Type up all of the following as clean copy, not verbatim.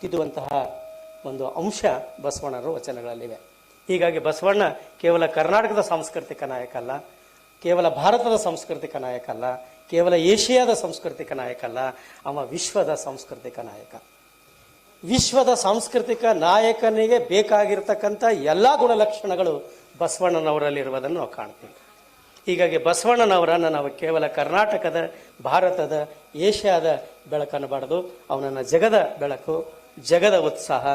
ತಿದ್ದುವಂತಹ ಒಂದು ಅಂಶ ಬಸವಣ್ಣರ ವಚನಗಳಲ್ಲಿವೆ. ಹೀಗಾಗಿ ಬಸವಣ್ಣ ಕೇವಲ ಕರ್ನಾಟಕದ ಸಾಂಸ್ಕೃತಿಕ ನಾಯಕ ಅಲ್ಲ, ಕೇವಲ ಭಾರತದ ಸಾಂಸ್ಕೃತಿಕ ನಾಯಕ ಅಲ್ಲ, ಕೇವಲ ಏಷ್ಯಾದ ಸಾಂಸ್ಕೃತಿಕ ನಾಯಕ ಅಲ್ಲ, ಅವ ವಿಶ್ವದ ಸಾಂಸ್ಕೃತಿಕ ನಾಯಕ. ವಿಶ್ವದ ಸಾಂಸ್ಕೃತಿಕ ನಾಯಕನಿಗೆ ಬೇಕಾಗಿರ್ತಕ್ಕಂಥ ಎಲ್ಲ ಗುಣಲಕ್ಷಣಗಳು ಬಸವಣ್ಣನವರಲ್ಲಿರುವುದನ್ನು ನಾವು ಕಾಣ್ತೀವಿ. ಹೀಗಾಗಿ ಬಸವಣ್ಣನವರನ್ನು ನಾವು ಕೇವಲ ಕರ್ನಾಟಕದ, ಭಾರತದ, ಏಷ್ಯಾದ ಬೆಳಕನ್ನಬಾರದು. ಅವನನ್ನು ಜಗದ ಬೆಳಕು, ಜಗದ ಉತ್ಸಾಹ,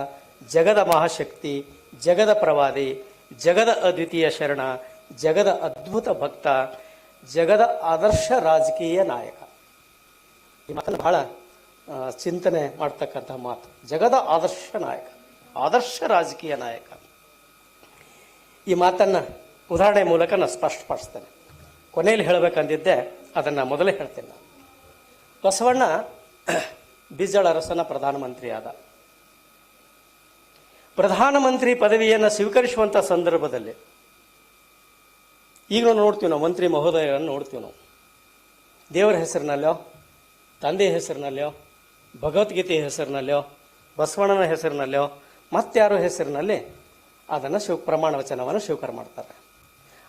ಜಗದ ಮಹಾಶಕ್ತಿ, ಜಗದ ಪ್ರವಾದಿ, ಜಗದ ಅದ್ವಿತೀಯ ಶರಣ, ಜಗದ ಅದ್ಭುತ ಭಕ್ತ, ಜಗದ ಆದರ್ಶ ರಾಜಕೀಯ ನಾಯಕ. ಈ ಮಾತನ್ನು ಬಹಳ ಚಿಂತನೆ ಮಾಡ್ತಕ್ಕಂಥ ಮಾತು. ಜಗದ ಆದರ್ಶ ನಾಯಕ, ಆದರ್ಶ ರಾಜಕೀಯ ನಾಯಕ. ಈ ಮಾತನ್ನು ಉದಾಹರಣೆ ಮೂಲಕ ನಾನು ಸ್ಪಷ್ಟಪಡಿಸ್ತೇನೆ. ಕೊನೆಯಲ್ಲಿ ಹೇಳಬೇಕಂದಿದ್ದೆ, ಅದನ್ನು ಮೊದಲೇ ಹೇಳ್ತೇನೆ. ನಾನು ಬಸವಣ್ಣ ಬಿಜ್ಜಳ ಅರಸನ ಪ್ರಧಾನಮಂತ್ರಿ ಆದ. ಪ್ರಧಾನಮಂತ್ರಿ ಪದವಿಯನ್ನು ಸ್ವೀಕರಿಸುವಂಥ ಸಂದರ್ಭದಲ್ಲಿ ಈಗ ನಾವು ನೋಡ್ತೀವಿ, ನಾವು ಮಂತ್ರಿ ಮಹೋದಯರನ್ನು ನೋಡ್ತೀವಿ. ನಾವು ದೇವರ ಹೆಸರಿನಲ್ಲೋ, ತಂದೆಯ ಹೆಸರಿನಲ್ಲೋ, ಭಗವದ್ಗೀತೆಯ ಹೆಸರಿನಲ್ಲೋ, ಬಸವಣ್ಣನ ಹೆಸರಿನಲ್ಲೋ, ಮತ್ತಾರೋ ಹೆಸರಿನಲ್ಲಿ ಅದನ್ನು ಪ್ರಮಾಣ ವಚನವನ್ನು ಸ್ವೀಕಾರ ಮಾಡ್ತಾರೆ.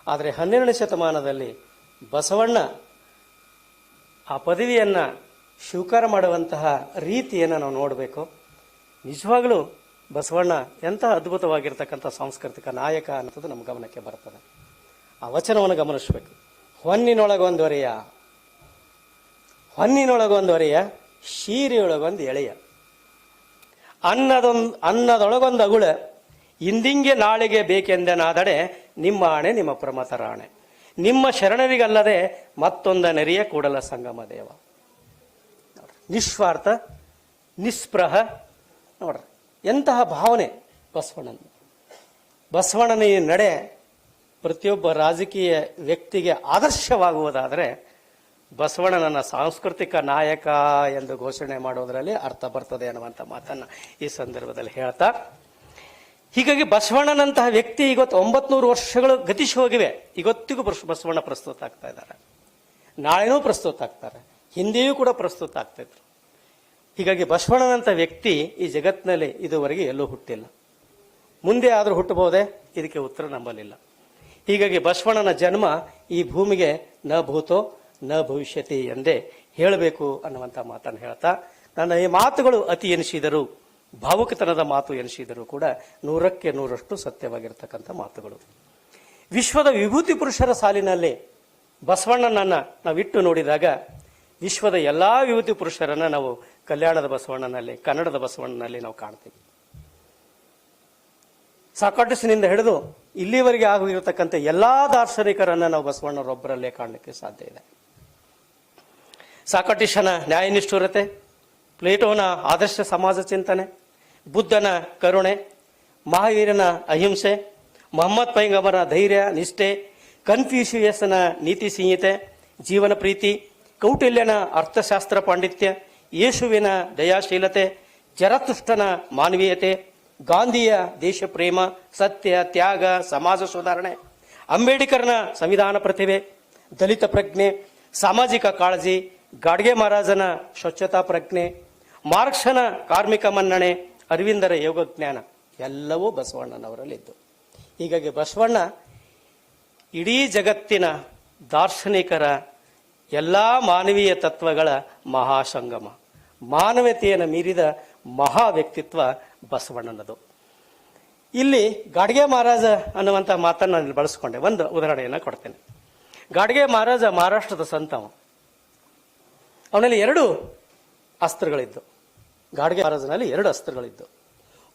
ಆದರೆ 12ನೇ ಶತಮಾನದಲ್ಲಿ ಬಸವಣ್ಣ ಆ ಪದವಿಯನ್ನು ಸ್ವೀಕಾರ ಮಾಡುವಂತಹ ರೀತಿಯನ್ನು ನಾವು ನೋಡಬೇಕು. ನಿಜವಾಗಲೂ ಬಸವಣ್ಣ ಎಂತಹ ಅದ್ಭುತವಾಗಿರ್ತಕ್ಕಂಥ ಸಾಂಸ್ಕೃತಿಕ ನಾಯಕ ಅನ್ನೋದು ನಮ್ಮ ಗಮನಕ್ಕೆ ಬರ್ತದೆ. ಆ ವಚನವನ್ನು ಗಮನಿಸಬೇಕು. ಹೊನ್ನಿನೊಳಗೊಂದೊರೆಯ, ಹೊನ್ನಿನೊಳಗೊಂದೊರೆಯ, ಶೀರೆಯೊಳಗೊಂದು ಎಳೆಯ, ಅನ್ನದೊಳಗೊಂದು ಅಗುಳ, ಇಂದಿಂಗೆ ನಾಳೆಗೆ ಬೇಕೆಂದೆನಾದಡೆ, ನಿಮ್ಮ ಆಣೆ ನಿಮ್ಮ ಪ್ರಮತರಾಣೆ, ನಿಮ್ಮ ಶರಣರಿಗಲ್ಲದೆ ಮತ್ತೊಂದ ನೆರೆಯ ಕೂಡಲ ಸಂಗಮ ದೇವ. ನಿಸ್ವಾರ್ಥ, ನಿಸ್ಪೃಹ. ನೋಡ್ರಿ ಎಂತಹ ಭಾವನೆ ಬಸವಣ್ಣನ. ಬಸವಣ್ಣನ ಈ ನಡೆ ಪ್ರತಿಯೊಬ್ಬ ರಾಜಕೀಯ ವ್ಯಕ್ತಿಗೆ ಆದರ್ಶವಾಗುವುದಾದರೆ ಬಸವಣ್ಣನನ್ನ ಸಾಂಸ್ಕೃತಿಕ ನಾಯಕ ಎಂದು ಘೋಷಣೆ ಮಾಡೋದರಲ್ಲಿ ಅರ್ಥ ಬರ್ತದೆ ಅನ್ನುವಂಥ ಮಾತನ್ನು ಈ ಸಂದರ್ಭದಲ್ಲಿ ಹೇಳ್ತಾ, ಹೀಗಾಗಿ ಬಸವಣ್ಣನಂತಹ ವ್ಯಕ್ತಿ ಇವತ್ತು 900 ವರ್ಷಗಳು ಗತಿಸಿ ಹೋಗಿವೆ. ಇವತ್ತಿಗೂ ಬಸವಣ್ಣ ಪ್ರಸ್ತುತ ಆಗ್ತಾ ಇದ್ದಾರೆ, ನಾಳೆನೂ ಪ್ರಸ್ತುತ ಆಗ್ತಾರೆ, ಹಿಂದೆಯೂ ಕೂಡ ಪ್ರಸ್ತುತ ಆಗ್ತಿದ್ರು. ಹೀಗಾಗಿ ಬಸವಣ್ಣನಂಥ ವ್ಯಕ್ತಿ ಈ ಜಗತ್ತಿನಲ್ಲಿ ಇದುವರೆಗೆ ಎಲ್ಲೂ ಹುಟ್ಟಿಲ್ಲ. ಮುಂದೆ ಆದರೂ ಹುಟ್ಟಬಹುದೇ? ಇದಕ್ಕೆ ಉತ್ತರ ನಂಬಲಿಲ್ಲ. ಹೀಗಾಗಿ ಬಸವಣ್ಣನ ಜನ್ಮ ಈ ಭೂಮಿಗೆ ನ ಭೂತೋ ನ ಭವಿಷ್ಯತಿ ಎಂದೇ ಹೇಳಬೇಕು ಅನ್ನುವಂಥ ಮಾತನ್ನು ಹೇಳ್ತಾ, ನನ್ನ ಈ ಮಾತುಗಳು ಅತಿ ಎನಿಸಿದರು, ಭಾವುಕತನದ ಮಾತು ಎನಿಸಿದರೂ ಕೂಡ 100ಕ್ಕೆ 100ರಷ್ಟು ಸತ್ಯವಾಗಿರ್ತಕ್ಕಂಥ ಮಾತುಗಳು. ವಿಶ್ವದ ವಿಭೂತಿ ಪುರುಷರ ಸಾಲಿನಲ್ಲಿ ಬಸವಣ್ಣನನ್ನು ನಾವಿಟ್ಟು ನೋಡಿದಾಗ ವಿಶ್ವದ ಎಲ್ಲ ವಿಭೂತಿ ಪುರುಷರನ್ನು ನಾವು ಕಲ್ಯಾಣದ ಬಸವಣ್ಣನಲ್ಲಿ, ಕನ್ನಡದ ಬಸವಣ್ಣನಲ್ಲಿ ನಾವು ಕಾಣ್ತೀವಿ. ಸಾಕ್ರಾಟಿಸ್ನಿಂದ ಹಿಡಿದು ಇಲ್ಲಿವರೆಗೆ ಆಗಿರತಕ್ಕಂಥ ಎಲ್ಲಾ ದಾರ್ಶನಿಕರನ್ನು ನಾವು ಬಸವಣ್ಣರೊಬ್ಬರಲ್ಲೇ ಕಾಣಲಿಕ್ಕೆ ಸಾಧ್ಯ ಇದೆ. ಸಾಕ್ರಾಟಿಸನ ನ್ಯಾಯನಿಷ್ಠುರತೆ, ಪ್ಲೇಟೋನ ಆದರ್ಶ ಸಮಾಜ ಚಿಂತನೆ, ಬುದ್ಧನ ಕರುಣೆ, ಮಹಾವೀರನ ಅಹಿಂಸೆ, ಮೊಹಮ್ಮದ್ ಪೈಗಂಬರನ ಧೈರ್ಯ ನಿಷ್ಠೆ, ಕನ್ಫ್ಯೂಷಿಯಸ್ನ ನೀತಿ ಸಂಹಿತೆ, ಜೀವನ ಪ್ರೀತಿ, ಕೌಟಿಲ್ಯನ ಅರ್ಥಶಾಸ್ತ್ರ ಪಾಂಡಿತ್ಯ, ಯೇಸುವಿನ ದಯಾಶೀಲತೆ, ಜರತುಷ್ಟನ ಮಾನವೀಯತೆ, ಗಾಂಧಿಯ ದೇಶ ಪ್ರೇಮ, ಸತ್ಯ, ತ್ಯಾಗ, ಸಮಾಜ ಸುಧಾರಣೆ, ಅಂಬೇಡ್ಕರ್ನ ಸಂವಿಧಾನ ಪ್ರತಿಭೆ, ದಲಿತ ಪ್ರಜ್ಞೆ, ಸಾಮಾಜಿಕ ಕಾಳಜಿ, ಗಾಡ್ಗೆ ಮಹಾರಾಜನ ಸ್ವಚ್ಛತಾ ಪ್ರಜ್ಞೆ, ಮಾರ್ಕ್ಸನ ಕಾರ್ಮಿಕ ಮನ್ನಣೆ, ಅರವಿಂದರ ಯೋಗಜ್ಞಾನ ಎಲ್ಲವೂ ಬಸವಣ್ಣನವರಲ್ಲಿದ್ದು. ಹೀಗಾಗಿ ಬಸವಣ್ಣ ಇಡೀ ಜಗತ್ತಿನ ದಾರ್ಶನಿಕರ ಎಲ್ಲ ಮಾನವೀಯ ತತ್ವಗಳ ಮಹಾಸಂಗಮ, ಮಾನವತೆಯನ್ನು ಮೀರಿದ ಮಹಾ ವ್ಯಕ್ತಿತ್ವ ಬಸವಣ್ಣನದು. ಇಲ್ಲಿ ಗಾಡ್ಗೆ ಮಹಾರಾಜ ಅನ್ನುವಂಥ ಮಾತನ್ನು ನಾನು ಬಳಸ್ಕೊಂಡೆ. ಒಂದು ಉದಾಹರಣೆಯನ್ನು ಕೊಡ್ತೇನೆ. ಗಾಡ್ಗೆ ಮಹಾರಾಜ ಮಹಾರಾಷ್ಟ್ರದ ಸಂತವ. ಅವನಲ್ಲಿ 2 ಅಸ್ತ್ರಗಳಿದ್ದು. ಗಾಡ್ಗೆ ಮಹಾರಾಜನಲ್ಲಿ 2 ಅಸ್ತ್ರಗಳಿದ್ದು.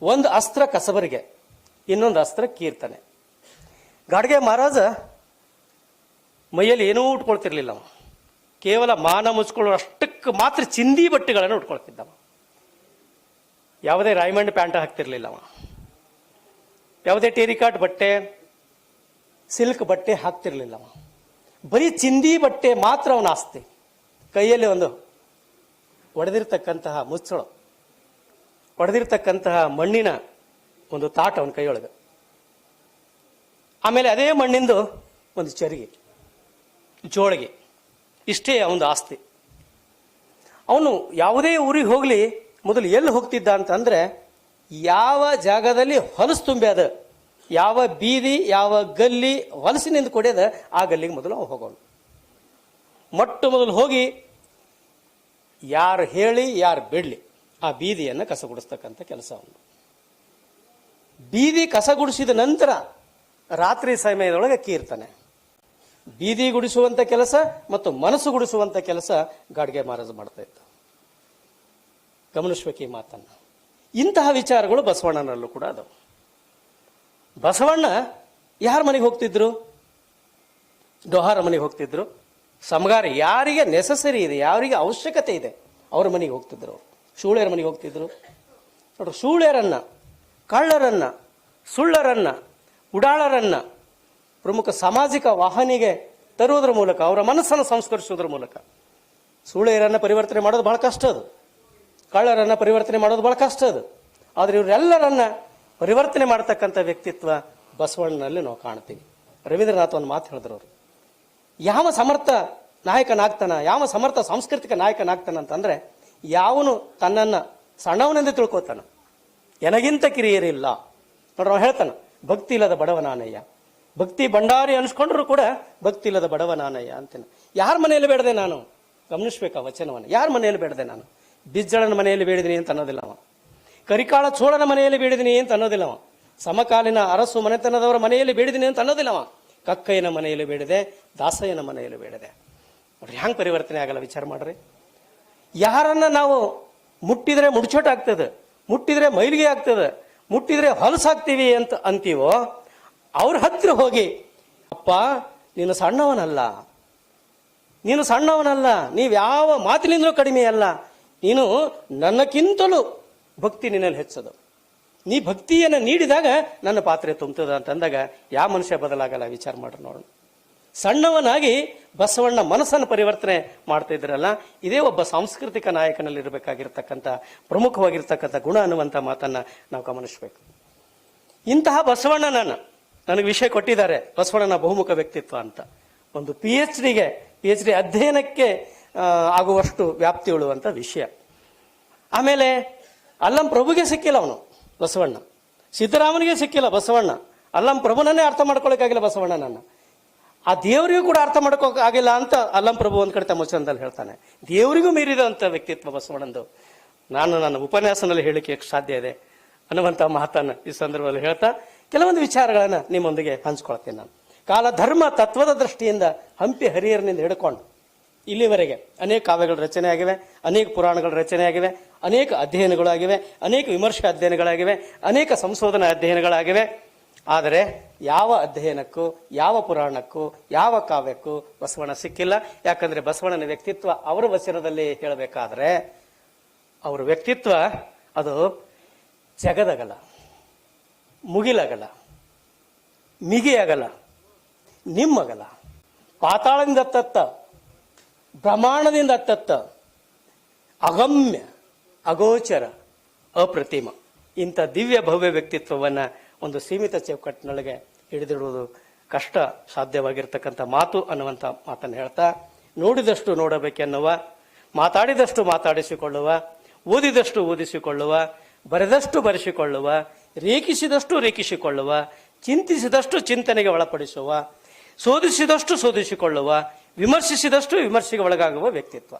ಒಂದು ಅಸ್ತ್ರ ಕಸಬರಿಗೆ, ಇನ್ನೊಂದು ಅಸ್ತ್ರ ಕೀರ್ತನೆ. ಗಾಡ್ಗೆ ಮಹಾರಾಜ ಮೈಯಲ್ಲಿ ಏನೂ ಉಟ್ಕೊಳ್ತಿರ್ಲಿಲ್ಲ. ಅವ ಕೇವಲ ಮಾನ ಮುಚ್ಕೊಳ್ಳೋ ಅಷ್ಟಕ್ಕೆ ಮಾತ್ರ ಚಿಂದಿ ಬಟ್ಟೆಗಳನ್ನು ಉಟ್ಕೊಳ್ತಿದ್ದವ. ಯಾವುದೇ ರಾಯಮಂಡ್ ಪ್ಯಾಂಟ್ ಹಾಕ್ತಿರ್ಲಿಲ್ಲ ಅವ. ಯಾವುದೇ ಟೇರಿಕಾಟ್ ಬಟ್ಟೆ, ಸಿಲ್ಕ್ ಬಟ್ಟೆ ಹಾಕ್ತಿರ್ಲಿಲ್ಲ ಅವ. ಬರೀ ಚಿಂದಿ ಬಟ್ಟೆ ಮಾತ್ರ ಅವನ ಆಸ್ತಿ. ಕೈಯಲ್ಲಿ ಒಂದು ಒಡೆದಿರ್ತಕ್ಕಂತಹ ಮುಚ್ಚಳು, ಒಡೆದಿರ್ತಕ್ಕಂತಹ ಮಣ್ಣಿನ ಒಂದು ತಾಟ ಅವನ ಕೈಯೊಳಗೆ. ಆಮೇಲೆ ಅದೇ ಮಣ್ಣಿಂದು ಒಂದು ಚರಿಗೆ, ಜೋಳಿಗೆ, ಇಷ್ಟೇ ಅವನ ಆಸ್ತಿ. ಅವನು ಯಾವುದೇ ಊರಿಗೆ ಹೋಗಲಿ ಮೊದಲು ಎಲ್ಲಿ ಹೋಗ್ತಿದ್ದ ಅಂತಂದ್ರೆ ಯಾವ ಜಾಗದಲ್ಲಿ ಹೊಲಸು ತುಂಬಿ ಅದ, ಯಾವ ಬೀದಿ, ಯಾವ ಗಲ್ಲಿ ಹೊಲಸಿನಿಂದ ಕೊಡ್ಯದ ಆ ಗಲ್ಲಿಗೆ ಮೊದಲು ಅವ ಹೋಗೋಣ. ಮೊಟ್ಟ ಮೊದಲು ಹೋಗಿ ಯಾರು ಹೇಳಿ ಯಾರು ಬಿಡ್ಲಿ ಆ ಬೀದಿಯನ್ನು ಕಸಗುಡಿಸ್ತಕ್ಕಂಥ ಕೆಲಸ ಅವನು. ಬೀದಿ ಕಸಗುಡಿಸಿದ ನಂತರ ರಾತ್ರಿ ಸಮಯದೊಳಗೆ ಕೀರ್ತನೆ. ಬೀದಿ ಗುಡಿಸುವಂತ ಕೆಲಸ ಮತ್ತು ಮನಸ್ಸು ಗುಡಿಸುವಂತ ಕೆಲಸ ಗಾಡ್ಗೆ ಮಹಾರಾಜ ಮಾಡ್ತಾ ಇದ್ದ. ಗಮನಿಸ್ಬೇಕು ಈ ಮಾತನ್ನ. ಇಂತಹ ವಿಚಾರಗಳು ಬಸವಣ್ಣನಲ್ಲೂ ಕೂಡ ಅದಾವ. ಬಸವಣ್ಣ ಯಾರ ಮನೆಗೆ ಹೋಗ್ತಿದ್ರು? ಡೊಹಾರ ಮನೆಗೆ ಹೋಗ್ತಿದ್ರು. ಸಮಗಾರ ಯಾರಿಗೆ ನೆಸಸರಿ ಇದೆ, ಯಾರಿಗೆ ಅವಶ್ಯಕತೆ ಇದೆ ಅವ್ರ ಮನೆಗೆ ಹೋಗ್ತಿದ್ರು. ಶೂಳೆಯರ ಮನೆಗೆ ಹೋಗ್ತಿದ್ರು. ನೋಡ್ರಿ, ಶೂಳೆಯರನ್ನ, ಕಳ್ಳರನ್ನ, ಸುಳ್ಳರನ್ನ, ಉಡಾಳರನ್ನ ಪ್ರಮುಖ ಸಾಮಾಜಿಕ ವಾಹನಿಗೆ ತರುವುದರ ಮೂಲಕ ಅವರ ಮನಸ್ಸನ್ನು ಸಂಸ್ಕರಿಸುವುದರ ಮೂಲಕ ಸುಳ್ಳೆಯರನ್ನ ಪರಿವರ್ತನೆ ಮಾಡೋದು ಬಹಳ ಕಷ್ಟ ಅದು. ಕಳ್ಳರನ್ನ ಪರಿವರ್ತನೆ ಮಾಡೋದು ಬಹಳ ಕಷ್ಟ ಅದು. ಆದರೆ ಇವರೆಲ್ಲರನ್ನ ಪರಿವರ್ತನೆ ಮಾಡತಕ್ಕಂಥ ವ್ಯಕ್ತಿತ್ವ ಬಸವಣ್ಣನಲ್ಲಿ ನಾವು ಕಾಣ್ತೀವಿ. ರವೀಂದ್ರನಾಥ್ ಒಂದು ಮಾತು ಹೇಳಿದ್ರು ಅವರು, ಯಾವ ಸಮರ್ಥ ನಾಯಕನಾಗ್ತಾನ, ಯಾವ ಸಮರ್ಥ ಸಾಂಸ್ಕೃತಿಕ ನಾಯಕನಾಗ್ತಾನ ಅಂತಂದ್ರೆ ಯಾವನು ತನ್ನನ್ನ ಸಣ್ಣವನೆಂದು ತಿಳ್ಕೊತಾನ, ಎನಗಿಂತ ಕಿರಿಯರಿಲ್ಲ. ನೋಡ್ರ ಅವ್ನು ಹೇಳ್ತಾನ, ಭಕ್ತಿ ಇಲ್ಲದ ಬಡವ ನಾನಯ್ಯ, ಭಕ್ತಿ ಭಂಡಾರಿ ಅನ್ಸ್ಕೊಂಡ್ರು ಕೂಡ ಭಕ್ತಿ ಇಲ್ಲದ ಬಡವ ನಾನಯ್ಯ ಅಂತೇನೆ. ಯಾರ ಮನೆಯಲ್ಲಿ ಬೇಡದೆ ನಾನು? ಗಮನಿಸ್ಬೇಕು ಆ ವಚನವನ್ನು. ಯಾರ ಮನೆಯಲ್ಲಿ ಬೇಡದೆ ನಾನು? ಬಿಜ್ಜಳನ ಮನೆಯಲ್ಲಿ ಬೇಡಿದೀನಿ ಅಂತ ಅನ್ನೋದಿಲ್ಲ ಅವ. ಕರಿಕಾಳ ಚೋಳನ ಮನೆಯಲ್ಲಿ ಬೇಡಿದೀನಿ ಅಂತ ಅನ್ನೋದಿಲ್ಲ ಅವ. ಸಮಕಾಲೀನ ಅರಸು ಮನೆತನದವರ ಮನೆಯಲ್ಲಿ ಬೇಡಿದೀನಿ ಅಂತ ಅನ್ನೋದಿಲ್ಲ ಅವ. ಕಕ್ಕಯ್ಯನ ಮನೆಯಲ್ಲಿ ಬೇಡಿದೆ, ದಾಸಯ್ಯನ ಮನೆಯಲ್ಲಿ ಬೇಡಿದೆ. ನೋಡ್ರಿ ಹ್ಯಾಂಗ್ ಪರಿವರ್ತನೆ ಆಗಲ್ಲ, ವಿಚಾರ ಮಾಡ್ರಿ. ಯಾರನ್ನ ನಾವು ಮುಟ್ಟಿದ್ರೆ ಮುಡ್ಚೋಟ ಆಗ್ತದೆ, ಮುಟ್ಟಿದ್ರೆ ಮೈಲಿಗೆ ಆಗ್ತದೆ, ಮುಟ್ಟಿದ್ರೆ ಹೊಲಸಾಗ್ತೀವಿ ಅಂತ ಅಂತೀವೋ ಅವ್ರ ಹತ್ತಿರ ಹೋಗಿ, ಅಪ್ಪ ನೀನು ಸಣ್ಣವನಲ್ಲ, ನೀನು ಸಣ್ಣವನಲ್ಲ, ನೀವ್ಯಾವ ಮಾತಿನಿಂದಲೂ ಕಡಿಮೆ ಅಲ್ಲ, ನೀನು ನನ್ನಕ್ಕಿಂತಲೂ ಭಕ್ತಿ ನಿನ್ನಲ್ಲಿ ಹೆಚ್ಚದು, ನೀ ಭಕ್ತಿಯನ್ನು ನೀಡಿದಾಗ ನನ್ನ ಪಾತ್ರೆ ತುಂಬ್ತದ ಅಂತಂದಾಗ ಯಾವ ಮನುಷ್ಯ ಬದಲಾಗಲ್ಲ. ವಿಚಾರ ಮಾಡ್ರಿ ನೋಡೋಣ. ಸಣ್ಣವನಾಗಿ ಬಸವಣ್ಣ ಮನಸ್ಸನ್ನು ಪರಿವರ್ತನೆ ಮಾಡ್ತಾ ಇದ್ರಲ್ಲ, ಇದೇ ಒಬ್ಬ ಸಾಂಸ್ಕೃತಿಕ ನಾಯಕನಲ್ಲಿ ಇರಬೇಕಾಗಿರ್ತಕ್ಕಂಥ ಪ್ರಮುಖವಾಗಿರ್ತಕ್ಕಂಥ ಗುಣ ಅನ್ನುವಂಥ ಮಾತನ್ನ ನಾವು ಗಮನಿಸಬೇಕು. ಇಂತಹ ಬಸವಣ್ಣನನ್ನ ನನಗೆ ವಿಷಯ ಕೊಟ್ಟಿದ್ದಾರೆ, ಬಸವಣ್ಣನ ಬಹುಮುಖ ವ್ಯಕ್ತಿತ್ವ ಅಂತ. ಒಂದು PhD ಅಧ್ಯಯನಕ್ಕೆ ಆಗುವಷ್ಟು ವ್ಯಾಪ್ತಿ ಉಳುವಂತ ವಿಷಯ. ಆಮೇಲೆ ಅಲ್ಲಂ ಪ್ರಭುಗೆ ಸಿಕ್ಕಿಲ್ಲ ಅವನು ಬಸವಣ್ಣ, ಸಿದ್ದರಾಮನಿಗೆ ಸಿಕ್ಕಿಲ್ಲ ಬಸವಣ್ಣ, ಅಲ್ಲಂ ಪ್ರಭುನನ್ನೇ ಅರ್ಥ ಮಾಡ್ಕೊಳಕ್ಕಾಗಿಲ್ಲ ಬಸವಣ್ಣನನ್ನ, ಆ ದೇವರಿಗೂ ಕೂಡ ಅರ್ಥ ಮಾಡ್ಕೋಕ್ ಆಗಿಲ್ಲ ಅಂತ ಅಲ್ಲಂ ಪ್ರಭು ಒಂದ್ ಕಡೆ ತಮ್ಮ ವಚನದಲ್ಲಿ ಹೇಳ್ತಾನೆ. ದೇವರಿಗೂ ಮೀರಿದಂತ ವ್ಯಕ್ತಿತ್ವ ಬಸವಣ್ಣಂದು. ನಾನು ನನ್ನ ಉಪನ್ಯಾಸನಲ್ಲಿ ಹೇಳಿಕೆ ಸಾಧ್ಯ ಇದೆ ಅನ್ನುವಂಥ ಮಾತನ್ನ ಈ ಸಂದರ್ಭದಲ್ಲಿ ಹೇಳ್ತಾ ಕೆಲವೊಂದು ವಿಚಾರಗಳನ್ನ ನಿಮ್ಮೊಂದಿಗೆ ಹಂಚ್ಕೊಳ್ತೇನೆ ನಾನು. ಕಾಲ ಧರ್ಮ ತತ್ವದ ದೃಷ್ಟಿಯಿಂದ ಹಂಪಿ ಹರಿಹರನಿಂದ ಹಿಡ್ಕೊಂಡು ಇಲ್ಲಿವರೆಗೆ ಅನೇಕ ಕಾವ್ಯಗಳ ರಚನೆ ಆಗಿವೆ, ಅನೇಕ ಪುರಾಣಗಳ ರಚನೆ ಆಗಿವೆ, ಅನೇಕ ಅಧ್ಯಯನಗಳಾಗಿವೆ, ಅನೇಕ ವಿಮರ್ಶೆ ಅಧ್ಯಯನಗಳಾಗಿವೆ, ಅನೇಕ ಸಂಶೋಧನಾ ಅಧ್ಯಯನಗಳಾಗಿವೆ. ಆದರೆ ಯಾವ ಅಧ್ಯಯನಕ್ಕೂ, ಯಾವ ಪುರಾಣಕ್ಕೂ, ಯಾವ ಕಾವ್ಯಕ್ಕೂ ಬಸವಣ್ಣ ಸಿಕ್ಕಿಲ್ಲ. ಯಾಕಂದ್ರೆ ಬಸವಣ್ಣನ ವ್ಯಕ್ತಿತ್ವ ಅವರ ವಚನದಲ್ಲಿ ಹೇಳಬೇಕಾದ್ರೆ ಅವರ ವ್ಯಕ್ತಿತ್ವ ಅದು ಜಗದಗಲ, ಮುಗಿಲಗಲ, ಮಿಗಿಯಗಲ, ನಿಮ್ಮಗಲ, ಪಾತಾಳದಿಂದ ತತ್ತ, ಬ್ರಹ್ಮಾಂಡದಿಂದ ತತ್ತ, ಅಗಮ್ಯ, ಅಗೋಚರ, ಅಪ್ರತಿಮ. ಇಂಥ ದಿವ್ಯ ಭವ್ಯ ವ್ಯಕ್ತಿತ್ವವನ್ನ ಒಂದು ಸೀಮಿತ ಚೌಕಟ್ಟಿನೊಳಗೆ ಹಿಡಿದಿಡುವುದು ಕಷ್ಟ ಸಾಧ್ಯವಾಗಿರ್ತಕ್ಕಂಥ ಮಾತು ಅನ್ನುವಂಥ ಮಾತನ್ನು ಹೇಳ್ತಾ, ನೋಡಿದಷ್ಟು ನೋಡಬೇಕೆನ್ನುವ, ಮಾತಾಡಿದಷ್ಟು ಮಾತಾಡಿಸಿಕೊಳ್ಳುವ, ಓದಿದಷ್ಟು ಓದಿಸಿಕೊಳ್ಳುವ, ಬರೆದಷ್ಟು ಬರೆಸಿಕೊಳ್ಳುವ, ರೇಖಿಸಿದಷ್ಟು ರೇಖಿಸಿಕೊಳ್ಳುವ, ಚಿಂತಿಸಿದಷ್ಟು ಚಿಂತನೆಗೆ ಒಳಪಡಿಸುವ, ಶೋಧಿಸಿದಷ್ಟು ಶೋಧಿಸಿಕೊಳ್ಳುವ, ವಿಮರ್ಶಿಸಿದಷ್ಟು ವಿಮರ್ಶೆಗೆ ಒಳಗಾಗುವ ವ್ಯಕ್ತಿತ್ವ.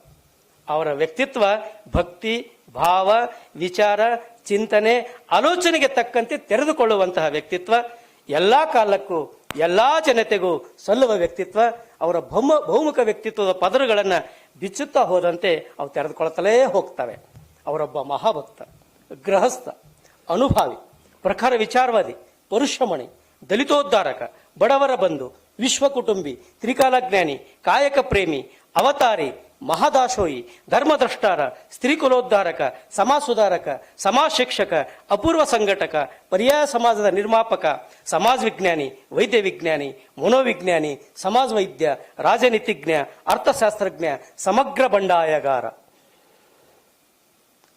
ಅವರ ವ್ಯಕ್ತಿತ್ವ ಭಕ್ತಿ, ಭಾವ, ವಿಚಾರ, ಚಿಂತನೆ, ಆಲೋಚನೆಗೆ ತಕ್ಕಂತೆ ತೆರೆದುಕೊಳ್ಳುವಂತಹ ವ್ಯಕ್ತಿತ್ವ. ಎಲ್ಲಾ ಕಾಲಕ್ಕೂ ಎಲ್ಲಾ ಜನತೆಗೂ ಸಲ್ಲುವ ವ್ಯಕ್ತಿತ್ವ. ಅವರ ಬಹುಮುಖ ವ್ಯಕ್ತಿತ್ವದ ಪದರುಗಳನ್ನ ಬಿಚ್ಚುತ್ತಾ ಹೋದಂತೆ ಅವು ತೆರೆದುಕೊಳ್ತಲೇ ಹೋಗ್ತವೆ. ಅವರೊಬ್ಬ ಮಹಾಭಕ್ತ, ಗೃಹಸ್ಥ, ಅನುಭಾವಿ, ಪ್ರಖರ ವಿಚಾರವಾದಿ, ಪರುಷಮಣಿ, ದಲಿತೋದ್ಧಾರಕ, ಬಡವರ ಬಂಧು, ವಿಶ್ವ ಕುಟುಂಬಿ, ತ್ರಿಕಾಲಜ್ಞಾನಿ, ಕಾಯಕ ಪ್ರೇಮಿ, ಅವತಾರಿ, ಮಹಾದಾಶೋಯಿ, ಧರ್ಮದ್ರಷ್ಟಾರ, ಸ್ತ್ರೀ ಕುಲೋದ್ಧಾರಕ, ಸಮಾಜ ಸುಧಾರಕ, ಸಮಾಜ ಶಿಕ್ಷಕ, ಅಪೂರ್ವ ಸಂಘಟಕ, ಪರ್ಯಾಯ ಸಮಾಜದ ನಿರ್ಮಾಪಕ, ಸಮಾಜ ವಿಜ್ಞಾನಿ, ವೈದ್ಯ ವಿಜ್ಞಾನಿ, ಮನೋವಿಜ್ಞಾನಿ, ಸಮಾಜ ವೈದ್ಯ, ರಾಜನೀತಿಜ್ಞ, ಅರ್ಥಶಾಸ್ತ್ರಜ್ಞ, ಸಮಗ್ರ ಬಂಡಾಯಗಾರ,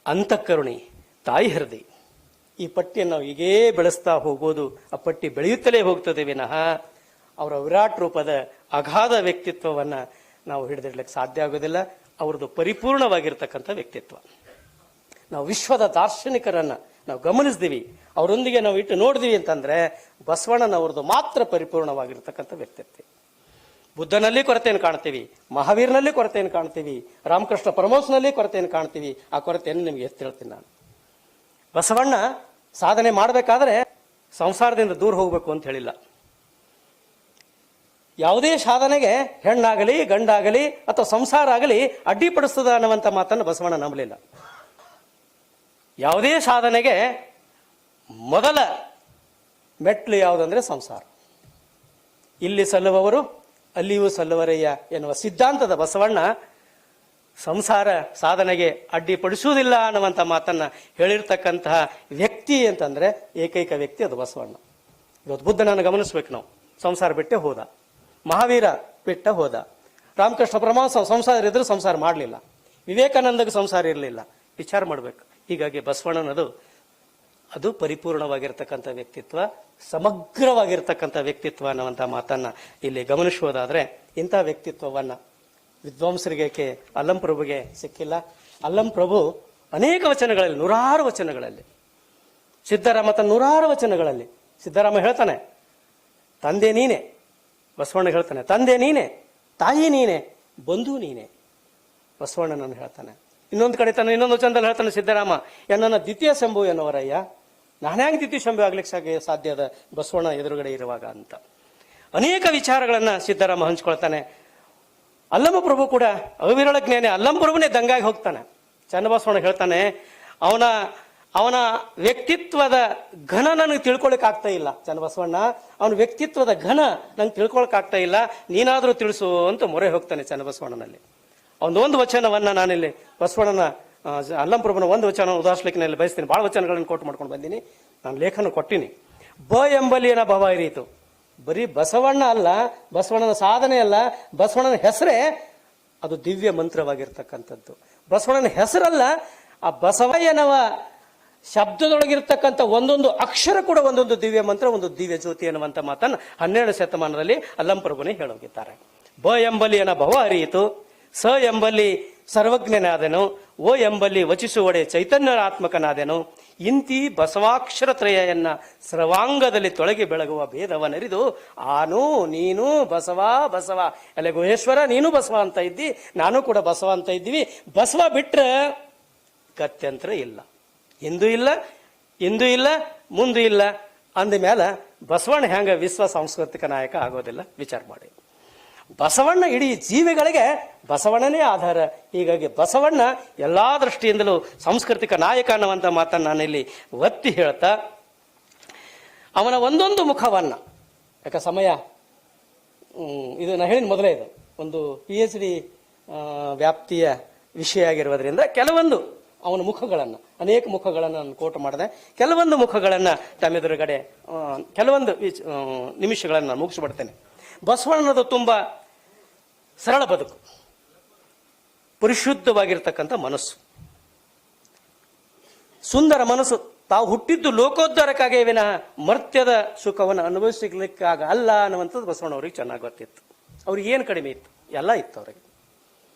ಅಂತಃಕರುಣಿ, ತಾಯಿ ಹೃದಯ. ಈ ಪಟ್ಟಿಯನ್ನು ನಾವು ಹೀಗೇ ಬೆಳೆಸ್ತಾ ಹೋಗೋದು, ಆ ಪಟ್ಟಿ ಬೆಳೆಯುತ್ತಲೇ ಹೋಗ್ತದೆ ವಿನಃ ಅವರ ವಿರಾಟ್ ರೂಪದ ಅಗಾಧ ವ್ಯಕ್ತಿತ್ವವನ್ನ ನಾವು ಹಿಡಿದಿಡ್ಲಿಕ್ಕೆ ಸಾಧ್ಯ ಆಗೋದಿಲ್ಲ. ಅವ್ರದ್ದು ಪರಿಪೂರ್ಣವಾಗಿರ್ತಕ್ಕಂಥ ವ್ಯಕ್ತಿತ್ವ. ನಾವು ವಿಶ್ವದ ದಾರ್ಶನಿಕರನ್ನ ನಾವು ಗಮನಿಸಿದೀವಿ, ಅವರೊಂದಿಗೆ ನಾವು ಇಟ್ಟು ನೋಡಿದೀವಿ ಅಂತಂದ್ರೆ ಬಸವಣ್ಣನವ್ರದ್ದು ಮಾತ್ರ ಪರಿಪೂರ್ಣವಾಗಿರ್ತಕ್ಕಂಥ ವ್ಯಕ್ತಿತ್ವ. ಬುದ್ಧನಲ್ಲಿ ಕೊರತೆಯನ್ನು ಕಾಣ್ತೀವಿ, ಮಹಾವೀರನಲ್ಲಿ ಕೊರತೆಯನ್ನು ಕಾಣ್ತೀವಿ, ರಾಮಕೃಷ್ಣ ಪರಮಹಂಸನಲ್ಲಿ ಕೊರತೆಯನ್ನು ಕಾಣ್ತೀವಿ. ಆ ಕೊರತೆಯನ್ನು ನಿಮಗೆ ಎತ್ತಿ ಹೇಳ್ತೀನಿ ನಾನು. ಬಸವಣ್ಣ ಸಾಧನೆ ಮಾಡಬೇಕಾದ್ರೆ ಸಂಸಾರದಿಂದ ದೂರ ಹೋಗಬೇಕು ಅಂತ ಹೇಳಿಲ್ಲ. ಯಾವುದೇ ಸಾಧನೆಗೆ ಹೆಣ್ಣಾಗಲಿ ಗಂಡಾಗಲಿ ಅಥವಾ ಸಂಸಾರ ಆಗಲಿ ಅಡ್ಡಿಪಡಿಸ್ತದ ಅನ್ನುವಂಥ ಮಾತನ್ನು ಬಸವಣ್ಣ ನಂಬಲಿಲ್ಲ. ಯಾವುದೇ ಸಾಧನೆಗೆ ಮೊದಲ ಮೆಟ್ಲು ಯಾವುದಂದ್ರೆ ಸಂಸಾರ. ಇಲ್ಲಿ ಸಲ್ಲುವವರು ಅಲ್ಲಿಯೂ ಸಲ್ಲುವರಯ್ಯ ಎನ್ನುವ ಸಿದ್ಧಾಂತದ ಬಸವಣ್ಣ ಸಂಸಾರ ಸಾಧನೆಗೆ ಅಡ್ಡಿಪಡಿಸುವುದಿಲ್ಲ ಅನ್ನುವಂಥ ಮಾತನ್ನ ಹೇಳಿರ್ತಕ್ಕಂತಹ ವ್ಯಕ್ತಿ ಅಂತಂದ್ರೆ ಏಕೈಕ ವ್ಯಕ್ತಿ ಅದು ಬಸವಣ್ಣ. ಇವತ್ತು ಬುದ್ಧನನ್ನು ಗಮನಿಸ್ಬೇಕು ನಾವು. ಸಂಸಾರ ಬಿಟ್ಟೆ ಹೋದ, ಮಹಾವೀರ ಬಿಟ್ಟ ಹೋದ, ರಾಮಕೃಷ್ಣ ಪರಮಹಂಸ ಸಂಸಾರ ಇದ್ರೂ ಸಂಸಾರ ಮಾಡಲಿಲ್ಲ, ವಿವೇಕಾನಂದಗೆ ಸಂಸಾರ ಇರಲಿಲ್ಲ. ವಿಚಾರ ಮಾಡಬೇಕು. ಹೀಗಾಗಿ ಬಸವಣ್ಣನದು ಅದು ಪರಿಪೂರ್ಣವಾಗಿರ್ತಕ್ಕಂಥ ವ್ಯಕ್ತಿತ್ವ, ಸಮಗ್ರವಾಗಿರ್ತಕ್ಕಂಥ ವ್ಯಕ್ತಿತ್ವ ಅನ್ನುವಂಥ ಮಾತನ್ನ ಇಲ್ಲಿ ಗಮನಿಸುವುದಾದ್ರೆ, ಇಂಥ ವ್ಯಕ್ತಿತ್ವವನ್ನ ವಿದ್ವಾಂಸರಿಗೆ ಅಲ್ಲಂ ಪ್ರಭುಗೆ ಸಿಕ್ಕಿಲ್ಲ. ಅಲ್ಲಂ ಪ್ರಭು ಅನೇಕ ವಚನಗಳಲ್ಲಿ, ನೂರಾರು ವಚನಗಳಲ್ಲಿ, ಸಿದ್ದರಾಮ ತನ್ನ ನೂರಾರು ವಚನಗಳಲ್ಲಿ ಸಿದ್ದರಾಮ ಹೇಳ್ತಾನೆ ತಂದೆ ನೀನೆ, ಬಸವಣ್ಣ ಹೇಳ್ತಾನೆ ತಂದೆ ನೀನೆ, ತಾಯಿ ನೀನೆ, ಬಂಧು ನೀನೆ. ಬಸವಣ್ಣನನ್ನು ಹೇಳ್ತಾನೆ. ಇನ್ನೊಂದು ಕಡೆ ತಾನೆ ಇನ್ನೊಂದು ವಚನದಲ್ಲಿ ಹೇಳ್ತಾನೆ ಸಿದ್ದರಾಮ, ಎನ್ನನ್ನ ದ್ವಿತೀಯ ಶಂಭು ಎನ್ನುವರಯ್ಯ, ನಾನ್ಯಾಂಗ ದ್ವಿತೀಯ ಶಂಭು ಆಗ್ಲಿಕ್ಕೆ ಸಾಧ್ಯ ಅದ ಬಸವಣ್ಣ ಎದುರುಗಡೆ ಇರುವಾಗ ಅಂತ ಅನೇಕ ವಿಚಾರಗಳನ್ನ ಸಿದ್ದರಾಮ ಹಂಚ್ಕೊಳ್ತಾನೆ. ಅಲ್ಲಮ ಪ್ರಭು ಕೂಡ ಅವಿರಳ ಜ್ಞಾನಿ, ಅಲ್ಲಮ ಪ್ರಭುನೇ ದಂಗಾಗಿ ಹೋಗ್ತಾನೆ. ಚನ್ನಬಸವಣ್ಣ ಹೇಳ್ತಾನೆ, ಅವನ ವ್ಯಕ್ತಿತ್ವದ ಘನ ನನಗೆ ತಿಳ್ಕೊಳಕ್ ಆಗ್ತಾ ಇಲ್ಲ. ಚನ್ನಬಸವಣ್ಣ ಅವನ ವ್ಯಕ್ತಿತ್ವದ ಘನ ನಂಗೆ ತಿಳ್ಕೊಳಕ್ ಆಗ್ತಾ ಇಲ್ಲ, ನೀನಾದ್ರೂ ತಿಳಿಸು ಅಂತ ಮೊರೆ ಹೋಗ್ತಾನೆ ಚನ್ನಬಸವಣ್ಣನಲ್ಲಿ. ಒಂದು ವಚನವನ್ನ ನಾನಿಲ್ಲಿ ಬಸವಣ್ಣನ ಅಲ್ಲಂ ಪ್ರಭುನ ಒಂದು ವಚನ ಉದಾಹರಿಸಲಿಕ್ಕೆ ನಾನು ಬಯಸ್ತೀನಿ. ಬಹಳ ವಚನಗಳನ್ನು ಕೋಟ್ ಮಾಡ್ಕೊಂಡು ಬಂದೀನಿ, ನಾನು ಲೇಖನ ಕೊಟ್ಟಿನಿ. ಎಂಬಲಿಯನ ಭವ ಇರೀತು. ಬರೀ ಬಸವಣ್ಣ ಅಲ್ಲ, ಬಸವಣ್ಣನ ಸಾಧನೆ ಅಲ್ಲ, ಬಸವಣ್ಣನ ಹೆಸರೇ ಅದು ದಿವ್ಯ ಮಂತ್ರವಾಗಿರ್ತಕ್ಕಂಥದ್ದು. ಬಸವಣ್ಣನ ಹೆಸರಲ್ಲ, ಆ ಬಸವಯ್ಯನವ ಶಬ್ದದೊಳಗಿರ್ತಕ್ಕಂಥ ಒಂದೊಂದು ಅಕ್ಷರ ಕೂಡ ಒಂದೊಂದು ದಿವ್ಯ ಮಂತ್ರ, ಒಂದು ದಿವ್ಯ ಜ್ಯೋತಿ ಅನ್ನುವಂಥ ಮಾತನ್ನು 12ನೇ ಶತಮಾನದಲ್ಲಿ ಅಲ್ಲಂ ಪ್ರಭುನೇ ಹೇಳೋಗಿದ್ದಾರೆ. ಎಂಬಲಿಯನ ಭವ ಅರಿಯಿತು, ಸ ಎಂಬಲ್ಲಿ ಸರ್ವಜ್ಞನಾದೆನು, ಓ ಎಂಬಲ್ಲಿ ವಚಿಸುವಡೆ ಚೈತನ್ಯರಾತ್ಮಕನಾದೆನು. ಇಂತಿ ಬಸವಾಕ್ಷರತ್ರಯನ್ನ ಸರ್ವಾಂಗದಲ್ಲಿ ತೊಳಗಿ ಬೆಳಗುವ ಭೇದವನರಿದು ಆನು ನೀನು ಬಸವ ಬಸವ. ಅಲ್ಲೇ ಗುಹೇಶ್ವರ ನೀನು ಬಸವ ಅಂತ ಇದ್ದಿ, ನಾನು ಕೂಡ ಬಸವ ಅಂತ ಇದ್ದೀವಿ. ಬಸವ ಬಿಟ್ರೆ ಗತ್ಯಂತರ ಇಲ್ಲ, ಇಂದು ಇಲ್ಲ, ಇಂದು ಇಲ್ಲ, ಮುಂದು ಇಲ್ಲ. ಅಂದಮೇಲೆ ಬಸವಣ್ಣ ಹೆಂಗ ವಿಶ್ವ ಸಾಂಸ್ಕೃತಿಕ ನಾಯಕ ಆಗೋದಿಲ್ಲ? ವಿಚಾರ ಮಾಡಿ. ಬಸವಣ್ಣ ಇಡೀ ಜೀವಿಗಳಿಗೆ ಬಸವಣ್ಣನೇ ಆಧಾರ. ಹೀಗಾಗಿ ಬಸವಣ್ಣ ಎಲ್ಲಾ ದೃಷ್ಟಿಯಿಂದಲೂ ಸಾಂಸ್ಕೃತಿಕ ನಾಯಕ ಅನ್ನುವಂಥ ಮಾತನ್ನು ನಾನಿಲ್ಲಿ ಒತ್ತಿ ಹೇಳ್ತಾ, ಅವನ ಒಂದೊಂದು ಮುಖವನ್ನ, ಯಾಕೆ ಸಮಯ ಇದು ನಾ ಹೇಳಿದ ಮೊದಲೇ, ಇದು ಒಂದು PhD ವ್ಯಾಪ್ತಿಯ ವಿಷಯ ಆಗಿರುವುದರಿಂದ ಕೆಲವೊಂದು ಅವನ ಮುಖಗಳನ್ನು, ಅನೇಕ ಮುಖಗಳನ್ನು ನಾನು ಕೋಟ್ ಮಾಡಿದೆ. ಕೆಲವೊಂದು ಮುಖಗಳನ್ನು ತಮ್ಮೆದುರುಗಡೆ ಕೆಲವೊಂದು ನಿಮಿಷಗಳನ್ನು ನಾನು ಮುಗಿಸ್ಬಿಡ್ತೇನೆ. ಬಸವಣ್ಣನದು ತುಂಬ ಸರಳ ಬದುಕು, ಪರಿಶುದ್ಧವಾಗಿರ್ತಕ್ಕಂಥ ಮನಸ್ಸು, ಸುಂದರ ಮನಸ್ಸು. ತಾವು ಹುಟ್ಟಿದ್ದು ಲೋಕೋದ್ಧಾರಕ್ಕಾಗೇ ವಿನಃ ಮರ್ತ್ಯದ ಸುಖವನ್ನು ಅನುಭವಿಸಲಿಕ್ಕಾಗ ಅಲ್ಲ ಅನ್ನುವಂಥದ್ದು ಬಸವಣ್ಣವ್ರಿಗೆ ಚೆನ್ನಾಗಿ ಗೊತ್ತಿತ್ತು. ಅವ್ರಿಗೆ ಏನು ಕಡಿಮೆ ಇತ್ತು? ಎಲ್ಲ ಇತ್ತು. ಅವರಿಗೆ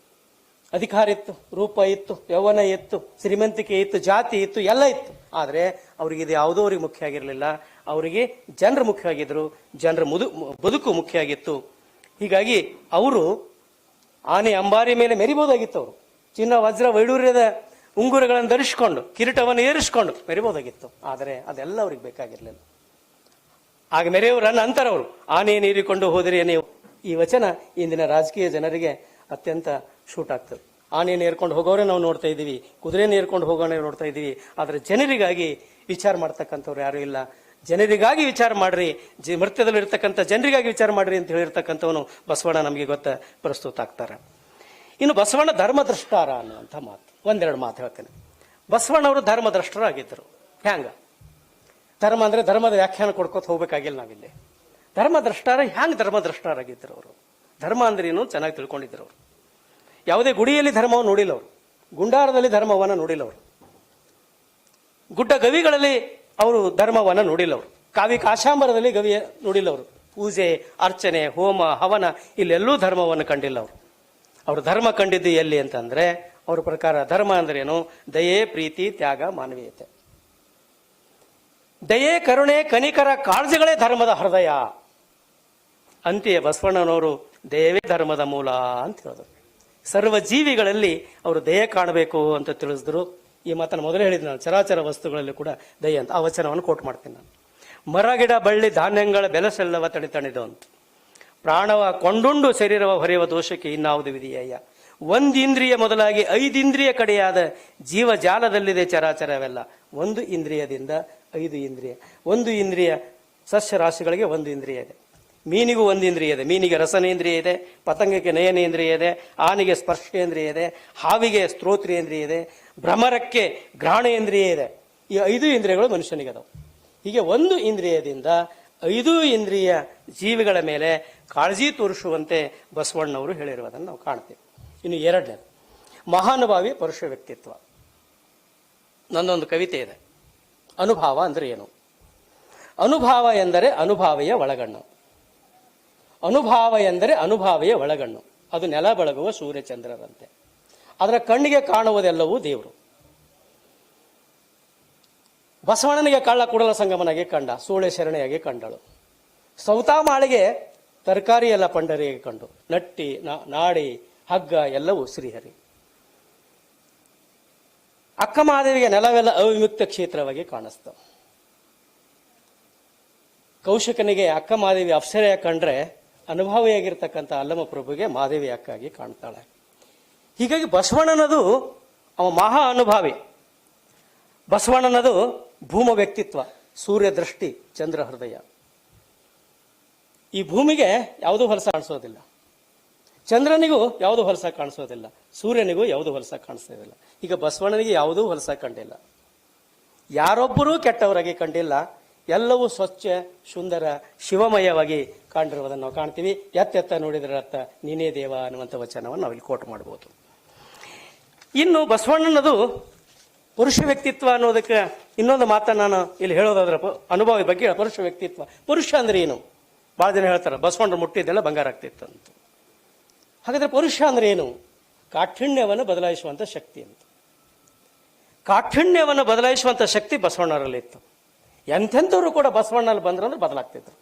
ಅಧಿಕಾರ ಇತ್ತು, ರೂಪ ಇತ್ತು, ಯೌವನ ಇತ್ತು, ಶ್ರೀಮಂತಿಕೆ ಇತ್ತು, ಜಾತಿ ಇತ್ತು, ಎಲ್ಲ ಇತ್ತು. ಆದರೆ ಅವ್ರಿಗೆ ಇದು ಯಾವುದೋ ಅವ್ರಿಗೆ ಮುಖ್ಯ ಆಗಿರಲಿಲ್ಲ. ಅವರಿಗೆ ಜನರು ಮುಖ್ಯ ಆಗಿದ್ರು, ಜನರ ಬದುಕು ಮುಖ್ಯ ಆಗಿತ್ತು. ಹೀಗಾಗಿ ಅವರು ಆನೆ ಅಂಬಾರಿ ಮೇಲೆ ಮೆರಿಬಹುದಾಗಿತ್ತು. ಅವರು ಚಿನ್ನ ವಜ್ರ ವೈಡೂರ್ಯದ ಉಂಗುರಗಳನ್ನು ಧರಿಸಿಕೊಂಡು ಕಿರೀಟವನ್ನು ಏರಿಸಿಕೊಂಡು ಮೆರಿಬಹುದಾಗಿತ್ತು. ಆದರೆ ಅದೆಲ್ಲ ಅವ್ರಿಗೆ ಬೇಕಾಗಿರ್ಲಿಲ್ಲ. ಆಗ ಮೆರೆಯವರನ್ನ ಅಂತಾರವರು, ಆನೆ ನೀರಿಕೊಂಡು ಹೋದರೆ ನೀವು. ಈ ವಚನ ಇಂದಿನ ರಾಜಕೀಯ ಜನರಿಗೆ ಅತ್ಯಂತ ಶೂಟ್ ಆಗ್ತದೆ. ಆನೆಯನ್ನು ಏರ್ಕೊಂಡು ಹೋಗೋರೆ ನಾವು ನೋಡ್ತಾ ಇದ್ದೀವಿ, ಕುದುರೆಯನ್ನು ಏರ್ಕೊಂಡು ಹೋಗೋಣ ನೋಡ್ತಾ ಇದ್ದೀವಿ. ಆದರೆ ಜನರಿಗಾಗಿ ವಿಚಾರ ಮಾಡ್ತಕ್ಕಂಥವ್ರು ಯಾರು ಇಲ್ಲ. ಜನರಿಗಾಗಿ ವಿಚಾರ ಮಾಡ್ರಿ, ಮರ್ತ್ಯದಲ್ಲಿರ್ತಕ್ಕಂಥ ಜನರಿಗಾಗಿ ವಿಚಾರ ಮಾಡ್ರಿ ಅಂತ ಹೇಳಿರ್ತಕ್ಕಂಥವನು ಬಸವಣ್ಣ ನಮಗೆ ಪ್ರಸ್ತುತ ಆಗ್ತಾರೆ. ಇನ್ನು ಬಸವಣ್ಣ ಧರ್ಮದ್ರಷ್ಟಾರ ಅನ್ನುವಂಥ ಮಾತು, ಒಂದೆರಡು ಮಾತು ಹೇಳ್ತೇನೆ. ಬಸವಣ್ಣವರು ಧರ್ಮದ್ರಷ್ಟರಾಗಿದ್ದರು. ಹ್ಯಾಂಗ ಧರ್ಮ ಅಂದ್ರೆ ಧರ್ಮದ ವ್ಯಾಖ್ಯಾನ ಕೊಡ್ಕೋತ ಹೋಗ್ಬೇಕಾಗಿಲ್ಲ ನಾವಿಲ್ಲಿ. ಧರ್ಮದ್ರಷ್ಟಾರ ಹ್ಯಾಂಗ ಧರ್ಮದ್ರಷ್ಟರಾಗಿದ್ದರು ಅವರು? ಧರ್ಮ ಅಂದ್ರೆ ಏನು ಚೆನ್ನಾಗಿ ತಿಳ್ಕೊಂಡಿದ್ರು ಅವರು. ಯಾವುದೇ ಗುಡಿಯಲ್ಲಿ ಧರ್ಮವನ್ನು ನೋಡಿಲ್ಲ ಅವರು, ಗುಂಡಾರದಲ್ಲಿ ಧರ್ಮವನ್ನು ನೋಡಿಲ್ಲ ಅವರು, ಗುಡ್ಡ ಗವಿಗಳಲ್ಲಿ ಅವರು ಧರ್ಮವನ್ನು ನೋಡಿಲ್ಲ ಅವರು, ಕಾವಿ ಕಾಶಾಂಬರದಲ್ಲಿ ಗವಿಯ ನೋಡಿಲ್ಲ ಅವರು, ಪೂಜೆ ಅರ್ಚನೆ ಹೋಮ ಹವನ ಇಲ್ಲೆಲ್ಲೂ ಧರ್ಮವನ್ನು ಕಂಡಿಲ್ಲ ಅವರು. ಅವರು ಧರ್ಮ ಕಂಡಿದ್ದು ಎಲ್ಲಿ ಅಂತಂದ್ರೆ ಅವ್ರ ಪ್ರಕಾರ ಧರ್ಮ ಅಂದ್ರೇನು? ದಯೆ, ಪ್ರೀತಿ, ತ್ಯಾಗ, ಮಾನವೀಯತೆ. ದಯೆ, ಕರುಣೆ, ಕನಿಕರ, ಕಾಳಜಿಗಳೇ ಧರ್ಮದ ಹೃದಯ. ಅಂತೆಯೇ ಬಸವಣ್ಣನವರು ದಯವೇ ಧರ್ಮದ ಮೂಲ ಅಂತ ಹೇಳಿದ್ರು. ಸರ್ವ ಜೀವಿಗಳಲ್ಲಿ ಅವರು ದಯೆ ಕಾಣಬೇಕು ಅಂತ ತಿಳಿಸಿದ್ರು. ಈ ಮಾತನ್ನು ಮೊದಲೇ ಹೇಳಿದ್ರು ನಾನು, ಚರಾಚರ ವಸ್ತುಗಳಲ್ಲಿ ಕೂಡ ದಯೆ ಅಂತ. ಆ ವಚನವನ್ನು ಕೋಟ್ ಮಾಡ್ತೀನಿ ನಾನು. ಮರ ಗಿಡ ಬಳ್ಳಿ ಧಾನ್ಯಗಳ ಬೆಲಸೆಲ್ಲವ ತಣಿತಣಿದು ಅಂತ. ಪ್ರಾಣವ ಕೊಂಡುಂಡು ಶರೀರವ ಹೊರೆಯುವ ದೋಷಕ್ಕೆ ಇನ್ನಾವುದು ವಿಧಿಯಯ್ಯ. ಒಂದು ಇಂದ್ರಿಯ ಮೊದಲಾಗಿ 5 ಇಂದ್ರಿಯ ಕಡೆಯಾದ ಜೀವಜಾಲದಲ್ಲಿದೆ ಚರಾಚರವೆಲ್ಲ. 1 ಇಂದ್ರಿಯದಿಂದ 5 ಇಂದ್ರಿಯ. 1 ಇಂದ್ರಿಯ ಸಸ್ಯ ರಾಶಿಗಳಿಗೆ 1 ಇಂದ್ರಿಯ ಇದೆ. ಮೀನಿಗೂ 1 ಇಂದ್ರಿಯ ಇದೆ. ಮೀನಿಗೆ ರಸನೇಂದ್ರಿಯ ಇದೆ, ಪತಂಗಕ್ಕೆ ನಯನೇಂದ್ರಿಯ ಇದೆ, ಆನೆಗೆ ಸ್ಪರ್ಶೇಂದ್ರಿಯ ಇದೆ, ಹಾವಿಗೆ ಸ್ತೋತ್ರೇಂದ್ರಿಯ ಇದೆ, ಭ್ರಮರಕ್ಕೆ ಘ್ರಾಣೇಂದ್ರಿಯ ಇದೆ. ಈ 5 ಇಂದ್ರಿಯಗಳು ಮನುಷ್ಯನಿಗೆ ಅದಾವೆ. ಹೀಗೆ 1 ಇಂದ್ರಿಯದಿಂದ 5 ಇಂದ್ರಿಯ ಜೀವಿಗಳ ಮೇಲೆ ಕಾಳಜಿ ತೋರಿಸುವಂತೆ ಬಸವಣ್ಣವರು ಹೇಳಿರುವುದನ್ನು ನಾವು ಕಾಣ್ತೇವೆ. ಇನ್ನು 2ನೇದು ಮಹಾನುಭಾವಿ ಪರುಷ ವ್ಯಕ್ತಿತ್ವ. ನನ್ನೊಂದು ಕವಿತೆ ಇದೆ. ಅನುಭಾವ ಅಂದ್ರೆ ಏನು? ಅನುಭಾವ ಎಂದರೆ ಅನುಭಾವಿಯ ಒಳಗಣ್ಣು. ಅನುಭಾವ ಎಂದರೆ ಅನುಭಾವಿಯ ಒಳಗಣ್ಣು. ಅದು ನೆಲ ಬೆಳಗುವ ಸೂರ್ಯಚಂದ್ರರಂತೆ. ಅದರ ಕಣ್ಣಿಗೆ ಕಾಣುವುದೆಲ್ಲವೂ ದೇವರು. ಬಸವಣ್ಣನಿಗೆ ಕಳ್ಳ ಕೂಡಲ ಸಂಗಮನಾಗಿ ಕಂಡ, ಸೂಳೆ ಶರಣೆಯಾಗಿ ಕಂಡಳು. ಸೌತಾಮಾಳಿಗೆ ತರಕಾರಿ ಎಲ್ಲ ಪಂಡರಿಗೆ ಕಂಡು, ನಟ್ಟಿ ನಾಡಿ ಹಗ್ಗ ಎಲ್ಲವೂ ಶ್ರೀಹರಿ. ಅಕ್ಕ ಮಹಾದೇವಿಗೆ ನೆಲವೆಲ್ಲ ಅವಿಮುಕ್ತ ಕ್ಷೇತ್ರವಾಗಿ ಕಾಣಿಸ್ತು. ಕೌಶಿಕನಿಗೆ ಅಕ್ಕ ಮಹಾದೇವಿ ಅಪ್ಸರೆಯ ಕಂಡ್ರೆ ಅನುಭವಿಯಾಗಿರ್ತಕ್ಕಂಥ ಅಲ್ಲಮ ಪ್ರಭುಗೆ ಮಾದೇವಿ ಅಕ್ಕಾಗಿ ಕಾಣ್ತಾಳೆ. ಹೀಗಾಗಿ ಬಸವಣ್ಣನದು ಅವ ಮಹಾ ಅನುಭಾವಿ. ಬಸವಣ್ಣನದು ಭೂಮ ವ್ಯಕ್ತಿತ್ವ, ಸೂರ್ಯ ದೃಷ್ಟಿ, ಚಂದ್ರ ಹೃದಯ. ಈ ಭೂಮಿಗೆ ಯಾವುದೂ ಹೊಲಸ ಕಾಣಿಸೋದಿಲ್ಲ, ಚಂದ್ರನಿಗೂ ಯಾವುದೂ ಹೊಲಸ ಕಾಣಿಸೋದಿಲ್ಲ, ಸೂರ್ಯನಿಗೂ ಯಾವುದೂ ಹೊಲಸ ಕಾಣಿಸೋದಿಲ್ಲ. ಈಗ ಬಸವಣ್ಣನಿಗೆ ಯಾವುದೂ ಹೊಲಸ ಕಂಡಿಲ್ಲ, ಯಾರೊಬ್ಬರೂ ಕೆಟ್ಟವರಾಗಿ ಕಂಡಿಲ್ಲ. ಎಲ್ಲವೂ ಸ್ವಚ್ಛ, ಸುಂದರ, ಶಿವಮಯವಾಗಿ ಕಂಡಿರುವುದನ್ನು ನಾವು ಕಾಣ್ತೀವಿ. ಎತ್ತೆತ್ತ ನೋಡಿದರೆ ಅತ್ತ ನೀನೇ ದೇವ ಅನ್ನುವಂಥ ವಚನವನ್ನು ನಾವಿಲ್ಲಿ ಕೋಟ್ ಮಾಡಬಹುದು. ಇನ್ನು ಬಸವಣ್ಣನದು ಪುರುಷ ವ್ಯಕ್ತಿತ್ವ ಅನ್ನೋದಕ್ಕೆ ಇನ್ನೊಂದು ಮಾತನ್ನು ನಾನು ಇಲ್ಲಿ ಹೇಳೋದಾದ್ರೆ ಅನುಭವಿ ಬಗ್ಗೆ ಪುರುಷ ವ್ಯಕ್ತಿತ್ವ. ಪುರುಷ ಅಂದ್ರೆ ಏನು? ಭಾಳ ಜನ ಹೇಳ್ತಾರೆ ಬಸವಣ್ಣರು ಮುಟ್ಟಿದ್ದೆಲ್ಲ ಬಂಗಾರ ಆಗ್ತಿತ್ತು ಅಂತ. ಹಾಗಾದ್ರೆ ಪುರುಷ ಅಂದ್ರೆ ಏನು? ಕಾಠಿಣ್ಯವನ್ನು ಬದಲಾಯಿಸುವಂಥ ಶಕ್ತಿ ಅಂತ. ಕಾಠಿಣ್ಯವನ್ನು ಬದಲಾಯಿಸುವಂಥ ಶಕ್ತಿ ಬಸವಣ್ಣರಲ್ಲಿತ್ತು. ಎಂಥೆಂಥವ್ರು ಕೂಡ ಬಸವಣ್ಣಲ್ಲಿ ಬಂದ್ರಂದ್ರೆ ಬದಲಾಗ್ತಿದ್ರು.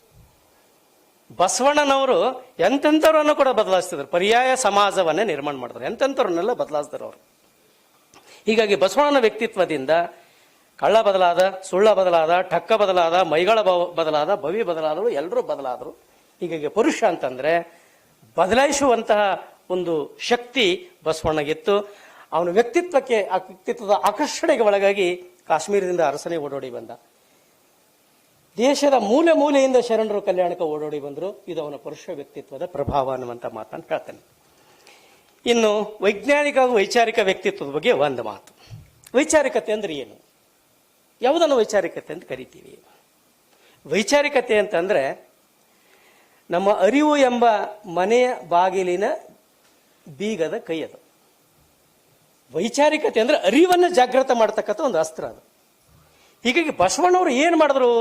ಬಸವಣ್ಣನವರು ಎಂತೆಂಥವ್ರನ್ನು ಕೂಡ ಬದಲಾಯಿಸ್ತಿದ್ರು. ಪರ್ಯಾಯ ಸಮಾಜವನ್ನೇ ನಿರ್ಮಾಣ ಮಾಡಿದ್ರು. ಎಂತೆಂಥವ್ರನ್ನೆಲ್ಲ ಬದಲಾಯಿಸಿದ್ರು ಅವರು. ಹೀಗಾಗಿ ಬಸವಣ್ಣನ ವ್ಯಕ್ತಿತ್ವದಿಂದ ಕಳ್ಳ ಬದಲಾದ, ಸುಳ್ಳ ಬದಲಾದ, ಠಕ್ಕ ಬದಲಾದ, ಮೈಗಳ ಬದಲಾದ, ಭವಿ ಬದಲಾದರು, ಎಲ್ಲರೂ ಬದಲಾದರು. ಹೀಗಾಗಿ ಪುರುಷ ಅಂತಂದ್ರೆ ಬದಲಾಯಿಸುವಂತಹ ಒಂದು ಶಕ್ತಿ ಬಸವಣ್ಣಗಿತ್ತು. ಅವನ ವ್ಯಕ್ತಿತ್ವಕ್ಕೆ, ಆ ವ್ಯಕ್ತಿತ್ವದ ಆಕರ್ಷಣೆಗೆ ಒಳಗಾಗಿ ಕಾಶ್ಮೀರದಿಂದ ಅರಸನೇ ಓಡೋಡಿ ಬಂದ. ದೇಶದ ಮೂಲೆ ಮೂಲೆಯಿಂದ ಶರಣರು ಕಲ್ಯಾಣಕ್ಕೆ ಓಡೋಡಿ ಬಂದರು. ಇದು ಅವನ ಪುರುಷ ವ್ಯಕ್ತಿತ್ವದ ಪ್ರಭಾವ ಅನ್ನುವಂಥ ಮಾತನ್ನು ಹೇಳ್ತಾನೆ. ಇನ್ನು ವೈಜ್ಞಾನಿಕ ಹಾಗೂ ವೈಚಾರಿಕ ವ್ಯಕ್ತಿತ್ವದ ಬಗ್ಗೆ ಒಂದು ಮಾತು. ವೈಚಾರಿಕತೆ ಅಂದ್ರೆ ಏನು? ಯಾವುದನ್ನು ವೈಚಾರಿಕತೆ ಅಂತ ಕರಿತೀವಿ? ವೈಚಾರಿಕತೆ ಅಂತಂದ್ರೆ ನಮ್ಮ ಅರಿವು ಎಂಬ ಮನೆಯ ಬಾಗಿಲಿನ ಬೀಗದ ಕೈ ಅದು. ವೈಚಾರಿಕತೆ ಅಂದ್ರೆ ಅರಿವನ್ನು ಜಾಗೃತ ಮಾಡ್ತಕ್ಕಂಥ ಒಂದು ಅಸ್ತ್ರ ಅದು. ಹೀಗಾಗಿ ಬಸವಣ್ಣವರು ಏನು ಮಾಡಿದ್ರು?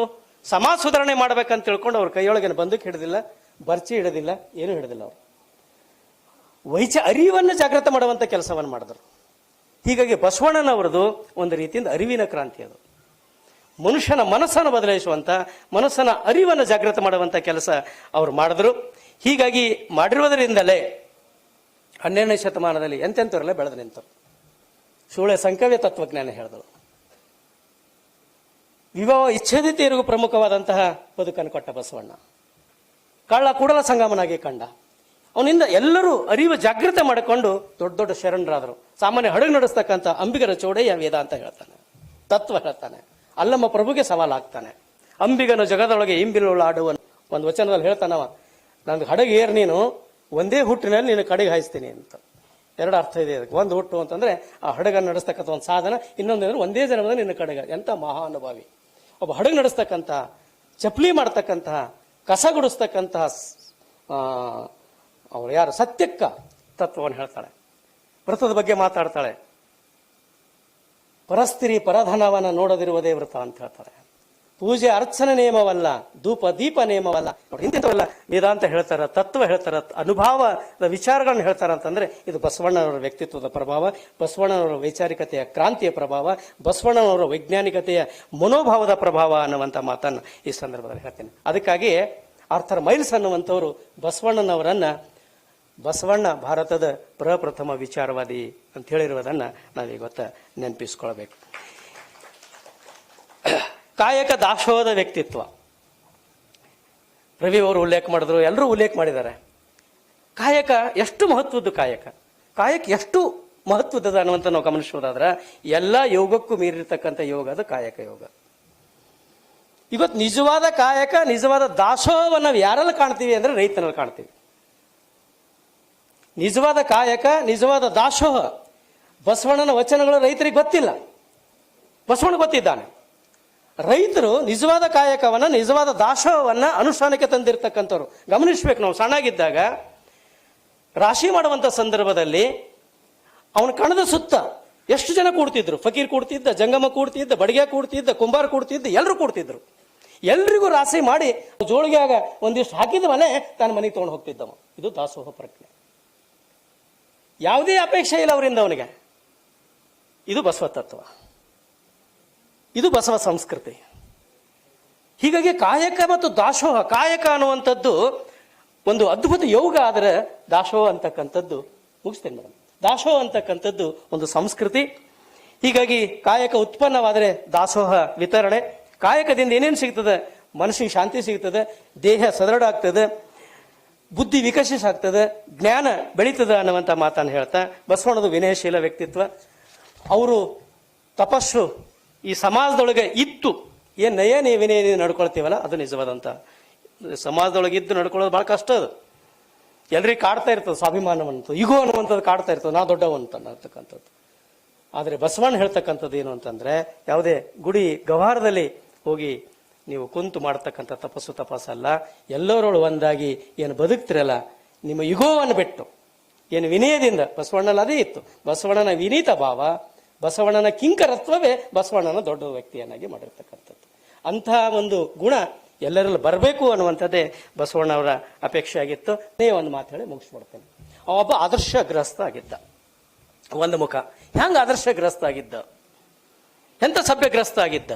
ಸಮಾಜ ಸುಧಾರಣೆ ಮಾಡ್ಬೇಕಂತ ತಿಳ್ಕೊಂಡು ಅವ್ರ ಕೈಯೊಳಗೇನು ಬಂದೂಕು ಹಿಡಿದಿಲ್ಲ, ಬರ್ಚಿ ಹಿಡಿದಿಲ್ಲ, ಏನು ಹಿಡಿದಿಲ್ಲ. ಅವರು ಅರಿವನ್ನು ಜಾಗೃತ ಮಾಡುವಂಥ ಕೆಲಸವನ್ನು ಮಾಡಿದ್ರು. ಹೀಗಾಗಿ ಬಸವಣ್ಣನವರದು ಒಂದು ರೀತಿಯಿಂದ ಅರಿವಿನ ಕ್ರಾಂತಿ ಅದು. ಮನುಷ್ಯನ ಮನಸ್ಸನ್ನು ಬದಲಾಯಿಸುವಂಥ, ಮನಸ್ಸನ ಅರಿವನ್ನು ಜಾಗೃತ ಮಾಡುವಂಥ ಕೆಲಸ ಅವರು ಮಾಡಿದ್ರು. ಹೀಗಾಗಿ ಮಾಡಿರುವುದರಿಂದಲೇ 12ನೇ ಶತಮಾನದಲ್ಲಿ ಎಂತೆಂಥವರೆಲ್ಲ ಬೆಳೆದು ನಿಂತರು. ಸೂಳೆ ಸಂಕವ್ಯ ತತ್ವಜ್ಞಾನ ಹೇಳಿದಳು. ವಿವಾಹ ಇಚ್ಛಾದಿತೆಯರಿಗೂ ಪ್ರಮುಖವಾದಂತಹ ಬದುಕನ್ನು ಕೊಟ್ಟ ಬಸವಣ್ಣ. ಕಳ್ಳ ಕೂಡಲ ಸಂಗಮನಾಗಿ ಕಂಡ. ಅವನಿಂದ ಎಲ್ಲರೂ ಅರಿವು ಜಾಗೃತ ಮಾಡಿಕೊಂಡು ದೊಡ್ಡ ದೊಡ್ಡ ಶರಣರಾದರು. ಸಾಮಾನ್ಯ ಹಡಗು ನಡೆಸ್ತಕ್ಕಂಥ ಅಂಬಿಗರ ಚೌಡಯ್ಯ ವೇದಾಂತ ಹೇಳ್ತಾನೆ, ತತ್ವ ಹೇಳ್ತಾನೆ, ಅಲ್ಲಮ್ಮ ಪ್ರಭುಗೆ ಸವಾಲಾಗ್ತಾನೆ. ಅಂಬಿಗನ ಜಗದೊಳಗೆ ಇಂಬಿಲಾಡುವ ಒಂದು ವಚನದಲ್ಲಿ ಹೇಳ್ತಾನವ, ನಂದು ಹಡಗು ಏರ್ ನೀನು ಒಂದೇ ಹುಟ್ಟಿನಲ್ಲಿ ನೀನು ಕಡೆಗೆ ಹಾಯಿಸ್ತೀನಿ ಅಂತ. 2 ಅರ್ಥ ಇದೆ ಅದಕ್ಕೆ. ಒಂದು ಹುಟ್ಟು ಅಂತಂದ್ರೆ ಆ ಹಡಗನ್ನು ನಡೆಸ್ತಕ್ಕಂಥ ಒಂದು ಸಾಧನ, ಇನ್ನೊಂದಂದ್ರೆ ಒಂದೇ ಜನ್ಮದ ನಿನ್ನ ಕಡೆಗ. ಎಂತ ಮಹಾನುಭಾವಿ! ಒಬ್ಬ ಹಡಗು ನಡೆಸ್ತಕ್ಕಂತಹ, ಚಪ್ಪಲಿ ಮಾಡ್ತಕ್ಕಂತಹ, ಕಸ ಗುಡಿಸ್ತಕ್ಕಂತಹ ಅವ್ರು ಯಾರು? ಸತ್ಯಕ್ಕ ತತ್ವವನ್ನು ಹೇಳ್ತಾಳೆ. ವ್ರತದ ಬಗ್ಗೆ ಮಾತಾಡ್ತಾಳೆ. ಪರಸ್ತ್ರೀ ಪರಧನವನ್ನ ನೋಡದಿರುವುದೇ ವ್ರತ ಅಂತ ಹೇಳ್ತಾಳೆ. ಪೂಜೆ ಅರ್ಚನೆ ನಿಯಮವಲ್ಲ, ಧೂಪ ದೀಪ ನಿಯಮವಲ್ಲ. ಇಂಥವೆಲ್ಲ ವೇದಾಂತ ಹೇಳ್ತಾರ, ತತ್ವ ಹೇಳ್ತಾರ, ಅನುಭವದ ವಿಚಾರಗಳನ್ನ ಹೇಳ್ತಾರ ಅಂತಂದ್ರೆ ಇದು ಬಸವಣ್ಣನವರ ವ್ಯಕ್ತಿತ್ವದ ಪ್ರಭಾವ, ಬಸವಣ್ಣನವರ ವೈಚಾರಿಕತೆಯ ಕ್ರಾಂತಿಯ ಪ್ರಭಾವ, ಬಸವಣ್ಣನವರ ವೈಜ್ಞಾನಿಕತೆಯ ಮನೋಭಾವದ ಪ್ರಭಾವ ಅನ್ನುವಂಥ ಮಾತನ್ನು ಈ ಸಂದರ್ಭದಲ್ಲಿ ಹೇಳ್ತೇನೆ. ಅದಕ್ಕಾಗಿ ಆರ್ಥರ್ ಮೈಲ್ಸ್ ಅನ್ನುವಂಥವರು ಬಸವಣ್ಣ ಭಾರತದ ಪ್ರಪ್ರಥಮ ವಿಚಾರವಾದಿ ಅಂತ ಹೇಳಿರುವುದನ್ನ ನಾವೀಗೊತ್ತ ನೆನಪಿಸ್ಕೊಳ್ಬೇಕು. ಕಾಯಕ ದಾಸೋಹದ ವ್ಯಕ್ತಿತ್ವ ರವಿ ಅವರು ಉಲ್ಲೇಖ ಮಾಡಿದ್ರು, ಎಲ್ಲರೂ ಉಲ್ಲೇಖ ಮಾಡಿದ್ದಾರೆ. ಕಾಯಕ ಎಷ್ಟು ಮಹತ್ವದ್ದು, ಕಾಯಕ ಎಷ್ಟು ಮಹತ್ವದ ಅನ್ನುವಂತ ನಾವು ಗಮನಿಸೋದಾದ್ರೆ ಎಲ್ಲ ಯೋಗಕ್ಕೂ ಮೀರಿರ್ತಕ್ಕಂಥ ಯೋಗ ಅದು ಕಾಯಕ ಯೋಗ. ಇವತ್ತು ನಿಜವಾದ ಕಾಯಕ, ನಿಜವಾದ ದಾಸೋಹವನ್ನು ನಾವು ಯಾರಲ್ಲಿ ಕಾಣ್ತೀವಿ ಅಂದ್ರೆ ರೈತನಲ್ಲಿ ಕಾಣ್ತೀವಿ. ನಿಜವಾದ ಕಾಯಕ, ನಿಜವಾದ ದಾಸೋಹ, ಬಸವಣ್ಣನ ವಚನಗಳು ರೈತರಿಗೆ ಗೊತ್ತಿಲ್ಲ, ಬಸವಣ್ಣ ಗೊತ್ತಿದ್ದಾನೆ. ರೈತರು ನಿಜವಾದ ಕಾಯಕವನ್ನ, ನಿಜವಾದ ದಾಸೋಹವನ್ನ ಅನುಷ್ಠಾನಕ್ಕೆ ತಂದಿರತಕ್ಕಂಥವ್ರು. ಗಮನಿಸ್ಬೇಕು, ನಾವು ಸಣ್ಣಾಗಿದ್ದಾಗ ರಾಶಿ ಮಾಡುವಂತ ಸಂದರ್ಭದಲ್ಲಿ ಅವನ ಕಣದ ಸುತ್ತ ಎಷ್ಟು ಜನ ಕೂಡ್ತಿದ್ರು. ಫಕೀರ್ ಕೂಡ್ತಿದ್ದ, ಜಂಗಮ ಕೂಡ್ತಿದ್ದ, ಬಡಿಗೆ ಕೂಡ್ತಿದ್ದ, ಕುಂಬಾರ ಕೂಡ್ತಿದ್ದ, ಎಲ್ಲರೂ ಕೂಡ್ತಿದ್ರು. ಎಲ್ರಿಗೂ ರಾಶಿ ಮಾಡಿ ಜೋಳಿಗೆಯಾಗ ಒಂದಿಷ್ಟು ಹಾಕಿದ ಮನೆ ತಾನು ಮನೆಗೆ ತಗೊಂಡು ಹೋಗ್ತಿದ್ದವ. ಇದು ದಾಸೋಹ ಪ್ರಜ್ಞೆ. ಯಾವುದೇ ಅಪೇಕ್ಷೆ ಇಲ್ಲ ಅವರಿಂದ ಅವನಿಗೆ. ಇದು ಬಸವ ತತ್ವ, ಇದು ಬಸವ ಸಂಸ್ಕೃತಿ. ಹೀಗಾಗಿ ಕಾಯಕ ಮತ್ತು ದಾಸೋಹ, ಕಾಯಕ ಅನ್ನುವಂಥದ್ದು ಒಂದು ಅದ್ಭುತ ಯೋಗ, ಆದರೆ ದಾಸೋಹ ಅಂತಕ್ಕಂಥದ್ದು, ಮುಗಿಸ್ತೇನೆ ಮೇಡಮ್, ದಾಸೋಹ ಅಂತಕ್ಕಂಥದ್ದು ಒಂದು ಸಂಸ್ಕೃತಿ. ಹೀಗಾಗಿ ಕಾಯಕ ಉತ್ಪನ್ನವಾದರೆ ದಾಸೋಹ ವಿತರಣೆ. ಕಾಯಕದಿಂದ ಏನೇನು ಸಿಗ್ತದೆ? ಮನಸ್ಸಿಗೆ ಶಾಂತಿ ಸಿಗ್ತದೆ, ದೇಹ ಸದೃಢ ಆಗ್ತದೆ, ಬುದ್ಧಿ ವಿಕಸಿಸಾಗ್ತದೆ, ಜ್ಞಾನ ಬೆಳೀತದೆ ಅನ್ನುವಂಥ ಮಾತನ್ನು ಹೇಳ್ತಾ ಬಸವಣ್ಣದು ವಿನಯಶೀಲ ವ್ಯಕ್ತಿತ್ವ. ಅವರು ತಪಸ್ಸು ಈ ಸಮಾಜದೊಳಗೆ ಇತ್ತು. ಏನು ನಯ ವಿನಯ ನಡ್ಕೊಳ್ತೀವಲ್ಲ ಅದು ನಿಜವಾದಂಥ ಸಮಾಜದೊಳಗೆ ಇದ್ದು ನಡ್ಕೊಳ್ಳೋದು ಭಾಳ ಕಷ್ಟ. ಅದು ಎಲ್ರಿಗೂ ಕಾಡ್ತಾ ಇರ್ತದೆ, ಸ್ವಾಭಿಮಾನವಂತ ಈಗೋ ಅನ್ನುವಂಥದ್ದು ಕಾಡ್ತಾ ಇರ್ತದೆ, ನಾ ದೊಡ್ಡವಂತ ಅನ್ನತಕ್ಕಂಥದ್ದು. ಆದರೆ ಬಸವಣ್ಣ ಹೇಳ್ತಕ್ಕಂಥದ್ದು ಏನು ಅಂತಂದ್ರೆ, ಯಾವುದೇ ಗುಡಿ ಗವಾರದಲ್ಲಿ ಹೋಗಿ ನೀವು ಕುಂತು ಮಾಡ್ತಕ್ಕಂಥ ತಪಸ್ಸಲ್ಲ, ಎಲ್ಲರೊಳು ಒಂದಾಗಿ ಏನು ಬದುಕ್ತಿರಲ್ಲ, ನಿಮ್ಮ ಯುಗೋವನ್ನು ಬಿಟ್ಟು ಏನು ವಿನಯದಿಂದ, ಬಸವಣ್ಣನ ಅದೇ ಇತ್ತು. ಬಸವಣ್ಣನ ವಿನೀತ ಭಾವ, ಬಸವಣ್ಣನ ಕಿಂಕರತ್ವವೇ ಬಸವಣ್ಣನ ದೊಡ್ಡ ವ್ಯಕ್ತಿಯನ್ನಾಗಿ ಮಾಡಿರ್ತಕ್ಕಂಥದ್ದು. ಅಂತಹ ಒಂದು ಗುಣ ಎಲ್ಲರಲ್ಲೂ ಬರಬೇಕು ಅನ್ನುವಂಥದ್ದೇ ಬಸವಣ್ಣವರ ಅಪೇಕ್ಷೆ ಆಗಿತ್ತು. ಒಂದು ಮಾತು ಹೇಳಿ ಮುಗಿಸ್ಬಿಡ್ತೇನೆ. ಒಬ್ಬ ಆದರ್ಶಗ್ರಸ್ತ ಆಗಿದ್ದ, ಒಂದು ಮುಖ. ಹೆಂಗ ಆದರ್ಶಗ್ರಸ್ತ ಆಗಿದ್ದ, ಎಂತ ಸಭ್ಯಗ್ರಸ್ತ ಆಗಿದ್ದ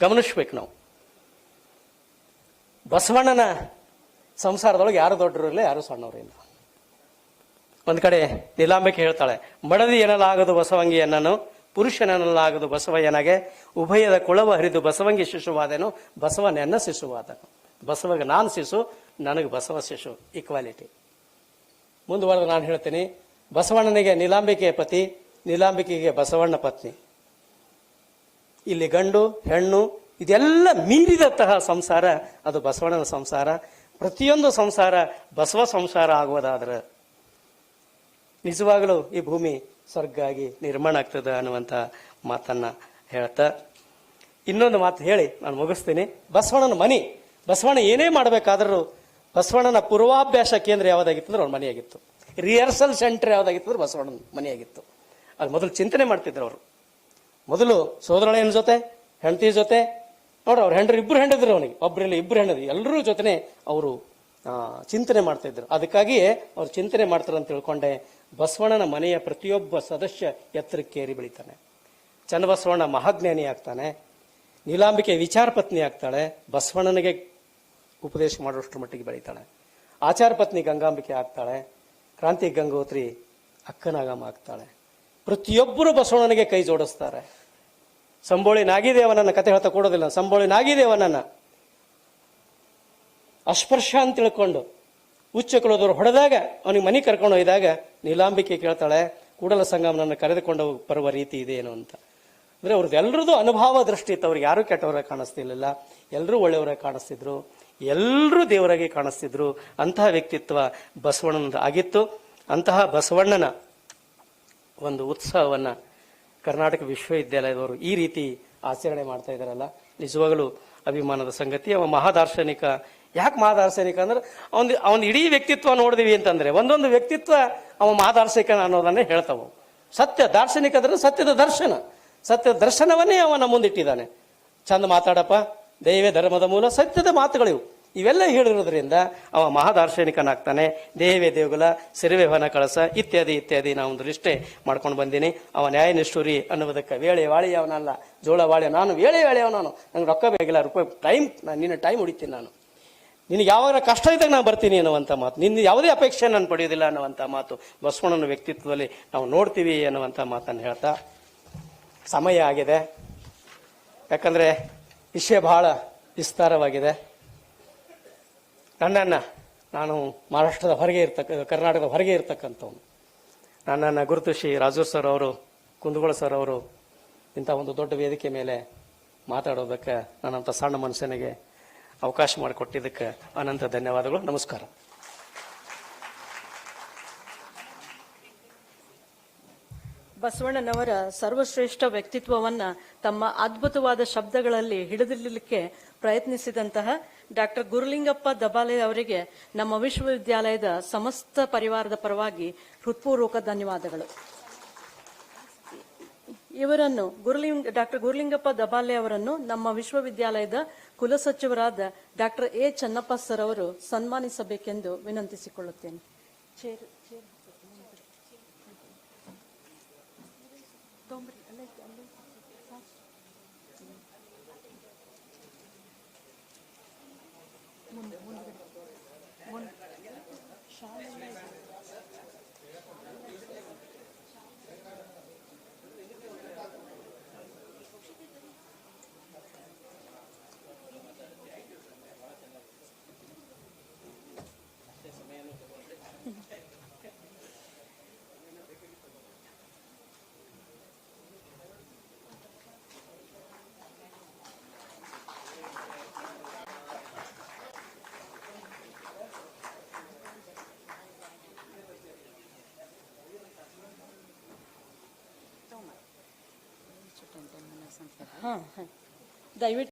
ಗಮನಿಸ್ಬೇಕು ನಾವು. ಬಸವಣ್ಣನ ಸಂಸಾರದೊಳಗೆ ಯಾರು ದೊಡ್ಡರಿಲ್ಲ, ಯಾರು ಸಣ್ಣವರಿಲ್ಲ. ಒಂದ್ ಕಡೆ ನೀಲಾಂಬಿಕೆ ಹೇಳ್ತಾಳೆ, ಮಡದಿ ಎನ್ನಲಾಗದು ಬಸವಂಗಿ ಎನ್ನನು, ಪುರುಷನೆನ್ನಲಾಗದು ಬಸವಯ್ಯನಗೆ, ಉಭಯದ ಕುಳವ ಹರಿದು ಬಸವಂಗಿ ಶಿಶುವಾದನು, ಬಸವ ನೆನ್ನ ಶಿಶುವಾದನು. ಬಸವಗೆ ನಾನು ಶಿಶು, ನನಗೆ ಬಸವ ಶಿಶು, ಈಕ್ವಾಲಿಟಿ. ಮುಂದುವರೆದು ನಾನು ಹೇಳ್ತೀನಿ, ಬಸವಣ್ಣನಿಗೆ ನೀಲಾಂಬಿಕೆಯ ಪತಿ, ನೀಲಾಂಬಿಕೆಗೆ ಬಸವಣ್ಣ ಪತ್ನಿ. ಇಲ್ಲಿ ಗಂಡು ಹೆಣ್ಣು ಇದೆಲ್ಲ ಮೀರಿದಂತಹ ಸಂಸಾರ ಅದು ಬಸವಣ್ಣನ ಸಂಸಾರ. ಪ್ರತಿಯೊಂದು ಸಂಸಾರ ಬಸವ ಸಂಸಾರ ಆಗುವುದಾದ್ರೆ ನಿಜವಾಗಲೂ ಈ ಭೂಮಿ ಸ್ವರ್ಗ ಆಗಿ ನಿರ್ಮಾಣ ಆಗ್ತದೆ ಅನ್ನುವಂಥ ಮಾತನ್ನ ಹೇಳ್ತಾ ಇನ್ನೊಂದು ಮಾತು ಹೇಳಿ ನಾನು ಮುಗಿಸ್ತೀನಿ. ಬಸವಣ್ಣನ ಮನೆ, ಬಸವಣ್ಣ ಏನೇ ಮಾಡಬೇಕಾದ್ರೂ ಬಸವಣ್ಣನ ಪೂರ್ವಾಭ್ಯಾಸ ಕೇಂದ್ರ ಯಾವುದಾಗಿತ್ತು ಅಂದ್ರೆ ಅವ್ರ ಮನೆಯಾಗಿತ್ತು. ರಿಹರ್ಸಲ್ ಸೆಂಟರ್ ಯಾವುದಾಗಿತ್ತು ಅಂದ್ರೆ ಬಸವಣ್ಣನ ಮನೆಯಾಗಿತ್ತು. ಅದು ಮೊದಲು ಚಿಂತನೆ ಮಾಡ್ತಿದ್ರು ಅವರು. ಮೊದಲು ಸೋದರಳೆಯನ ಜೊತೆ, ಹೆಂಡತಿ ಜೊತೆ, ನೋಡ್ರಿ ಅವ್ರ ಇಬ್ಬರು ಹೆಂಡಿದ್ರು ಅವನಿಗೆ, ಒಬ್ಬರಲ್ಲಿ ಇಬ್ಬರು ಹೆಂಡತಿ, ಎಲ್ಲರೂ ಜೊತೆನೆ ಅವರು ಚಿಂತನೆ ಮಾಡ್ತಾ ಇದ್ರು. ಅದಕ್ಕಾಗಿಯೇ ಅವ್ರು ಚಿಂತನೆ ಮಾಡ್ತಾರೆ ಅಂತ ತಿಳ್ಕೊಂಡೆ. ಬಸವಣ್ಣನ ಮನೆಯ ಪ್ರತಿಯೊಬ್ಬ ಸದಸ್ಯ ಎತ್ತರಕ್ಕೇರಿ ಬೆಳಿತಾನೆ. ಚನ್ನಬಸವಣ್ಣ ಮಹಾಜ್ಞಾನಿ ಆಗ್ತಾನೆ, ನೀಲಾಂಬಿಕೆ ವಿಚಾರ ಪತ್ನಿ ಆಗ್ತಾಳೆ, ಬಸವಣ್ಣನಿಗೆ ಉಪದೇಶ ಮಾಡೋಷ್ಟ್ರ ಮಟ್ಟಿಗೆ ಬೆಳಿತಾಳೆ. ಆಚಾರ ಪತ್ನಿ ಗಂಗಾಂಬಿಕೆ ಆಗ್ತಾಳೆ, ಕ್ರಾಂತಿ ಗಂಗೋತ್ರಿ ಅಕ್ಕನಾಗಮ್ಮ ಆಗ್ತಾಳೆ. ಪ್ರತಿಯೊಬ್ಬರು ಬಸವಣ್ಣನಿಗೆ ಕೈ ಜೋಡಿಸ್ತಾರೆ. ಸಂಬೋಳಿ ನಾಗಿದೇವನನ್ನ ಕತೆ ಹೇಳ್ತಾ ಕೊಡೋದಿಲ್ಲ. ಸಂಬೋಳಿ ನಾಗಿದೇವನನ್ನ ಅಸ್ಪರ್ಶ ಅಂತ ತಿಳ್ಕೊಂಡು ಉಚ್ಚ ಕುಲದವರು ಹೊಡೆದಾಗ ಅವನಿಗೆ ಮನೆ ಕರ್ಕೊಂಡು ಹೋಯ್ದಾಗ ನೀಲಾಂಬಿಕೆ ಕೇಳ್ತಾಳೆ, ಕೂಡಲ ಸಂಗಮನನ್ನು ಕರೆದುಕೊಂಡು ಬರುವ ರೀತಿ ಇದೇನು ಅಂತ. ಅಂದ್ರೆ ಅವ್ರದ್ದು ಎಲ್ಲರದ್ದು ಅನುಭವ ದೃಷ್ಟಿ ಇತ್ತು. ಅವ್ರಿಗೆ ಯಾರು ಕೆಟ್ಟವರಾಗಿ ಕಾಣಿಸ್ತಿರ್ಲಿಲ್ಲ, ಎಲ್ಲರೂ ಒಳ್ಳೆಯವರಾಗಿ ಕಾಣಿಸ್ತಿದ್ರು, ಎಲ್ಲರೂ ದೇವರಾಗಿ ಕಾಣಿಸ್ತಿದ್ರು. ಅಂತಹ ವ್ಯಕ್ತಿತ್ವ ಬಸವಣ್ಣನ ಆಗಿತ್ತು. ಅಂತಹ ಬಸವಣ್ಣನ ಒಂದು ಉತ್ಸವವನ್ನ ಕರ್ನಾಟಕ ವಿಶ್ವವಿದ್ಯಾಲಯದವರು ಈ ರೀತಿ ಆಚರಣೆ ಮಾಡ್ತಾ ಇದ್ದಾರಲ್ಲ, ನಿಜವಾಗಲೂ ಅಭಿಮಾನದ ಸಂಗತಿ. ಅವ ಮಹಾದಾರ್ಶನಿಕ. ಯಾಕೆ ಮಹಾದಾರ್ಶನಿಕ ಅಂದ್ರೆ ಅವನ ಇಡೀ ವ್ಯಕ್ತಿತ್ವ ನೋಡಿದಿವಿ ಅಂತಂದ್ರೆ ಒಂದೊಂದು ವ್ಯಕ್ತಿತ್ವ ಅವ ಮಹಾದಾರ್ಶನಿಕ ಅನ್ನೋದನ್ನೇ ಹೇಳ್ತಾವ. ಸತ್ಯ ದಾರ್ಶನಿಕ ಅಂದ್ರೆ ಸತ್ಯದ ದರ್ಶನ, ಸತ್ಯದ ದರ್ಶನವನ್ನೇ ಅವನ ಮುಂದಿಟ್ಟಿದ್ದಾನೆ. ಚಂದ ಮಾತಾಡಪ್ಪ, ದೈವೇ ಧರ್ಮದ ಮೂಲ, ಸತ್ಯದ ಮಾತುಗಳಿವು. ಇವೆಲ್ಲ ಹೇಳಿರೋದ್ರಿಂದ ಅವ ಮಹಾದಾರ್ಶನಿಕನಾಗ್ತಾನೆ. ದೇವೇ ದೇಗುಲ, ಸಿರಿವೆ ಹೊನ ಕಳಸ ಇತ್ಯಾದಿ ಇತ್ಯಾದಿ ನಾ ಒಂದು ಲಿಸ್ಟೇ ಮಾಡ್ಕೊಂಡು ಬಂದೀನಿ. ಅವ ನ್ಯಾಯನಿಷ್ಠುರಿ ಅನ್ನುವುದಕ್ಕೆ ವೇಳೆ ವಾಳಿಯವನಲ್ಲ, ಜೋಳ ವಾಳೆ ನಾನು, ವೇಳೆ ವೇಳೆಯವ ನಾನು, ನಂಗೆ ರೊಕ್ಕ ಬೇಕಿಲ್ಲ, ರೂಪಾಯಿ ಟೈಮ್, ನಿನ್ನ ಟೈಮ್ ಹೊಡಿತೀನಿ ನಾನು, ನಿನಗೆ ಯಾವಾಗ ಕಷ್ಟ ಇದ್ದಾಗ ನಾನು ಬರ್ತೀನಿ ಅನ್ನುವಂಥ ಮಾತು, ನಿನ್ನ ಯಾವುದೇ ಅಪೇಕ್ಷೆ ನಾನು ಪಡೆಯೋದಿಲ್ಲ ಅನ್ನುವಂಥ ಮಾತು ಬಸವಣ್ಣನ ವ್ಯಕ್ತಿತ್ವದಲ್ಲಿ ನಾವು ನೋಡ್ತೀವಿ ಅನ್ನುವಂಥ ಮಾತನ್ನು ಹೇಳ್ತಾ ಸಮಯ ಆಗಿದೆ. ಯಾಕಂದರೆ ವಿಷಯ ಬಹಳ ವಿಸ್ತಾರವಾಗಿದೆ. ನಾನು ಮಹಾರಾಷ್ಟ್ರದ ಹೊರಗೆ ಕರ್ನಾಟಕದ ಹೊರಗೆ ಇರ್ತಕ್ಕಂಥವ್ನು. ನನ್ನನ್ನು ಗುರುತಿಸಿ ರಾಜೂರ್ ಸರ್ ಅವರು, ಕುಂದಗೋಳ ಸರ್ ಅವರು ಇಂಥ ಒಂದು ದೊಡ್ಡ ವೇದಿಕೆ ಮೇಲೆ ಮಾತಾಡೋದಕ್ಕೆ ನನ್ನಂಥ ಸಣ್ಣ ಮನುಷ್ಯನಿಗೆ ಅವಕಾಶ ಮಾಡಿಕೊಟ್ಟಿದ್ದಕ್ಕೆ ಅನಂತ ಧನ್ಯವಾದಗಳು. ನಮಸ್ಕಾರ. ಬಸವಣ್ಣನವರ ಸರ್ವಶ್ರೇಷ್ಠ ವ್ಯಕ್ತಿತ್ವವನ್ನ ತಮ್ಮ ಅದ್ಭುತವಾದ ಶಬ್ದಗಳಲ್ಲಿ ಹಿಡಿದಿಡಲಿಕ್ಕೆ ಪ್ರಯತ್ನಿಸಿದಂತಹ ಡಾಕ್ಟರ್ ಗುರುಲಿಂಗಪ್ಪ ದಬಾಲೆ ಅವರಿಗೆ ನಮ್ಮ ವಿಶ್ವವಿದ್ಯಾಲಯದ ಸಮಸ್ತ ಪರಿವಾರದ ಪರವಾಗಿ ಹೃತ್ಪೂರ್ವಕ ಧನ್ಯವಾದಗಳು. ಇವರನ್ನು ಡಾಕ್ಟರ್ ಗುರುಲಿಂಗಪ್ಪ ದಬಾಲೆ ಅವರನ್ನು ನಮ್ಮ ವಿಶ್ವವಿದ್ಯಾಲಯದ ಕುಲಸಚಿವರಾದ ಡಾಕ್ಟರ್ ಎ ಚನ್ನಪ್ಪ ಸರ್ ಅವರು ಸನ್ಮಾನಿಸಬೇಕೆಂದು ವಿನಂತಿಸಿಕೊಳ್ಳುತ್ತೇನೆ. ದಯವಿಟ್ಟು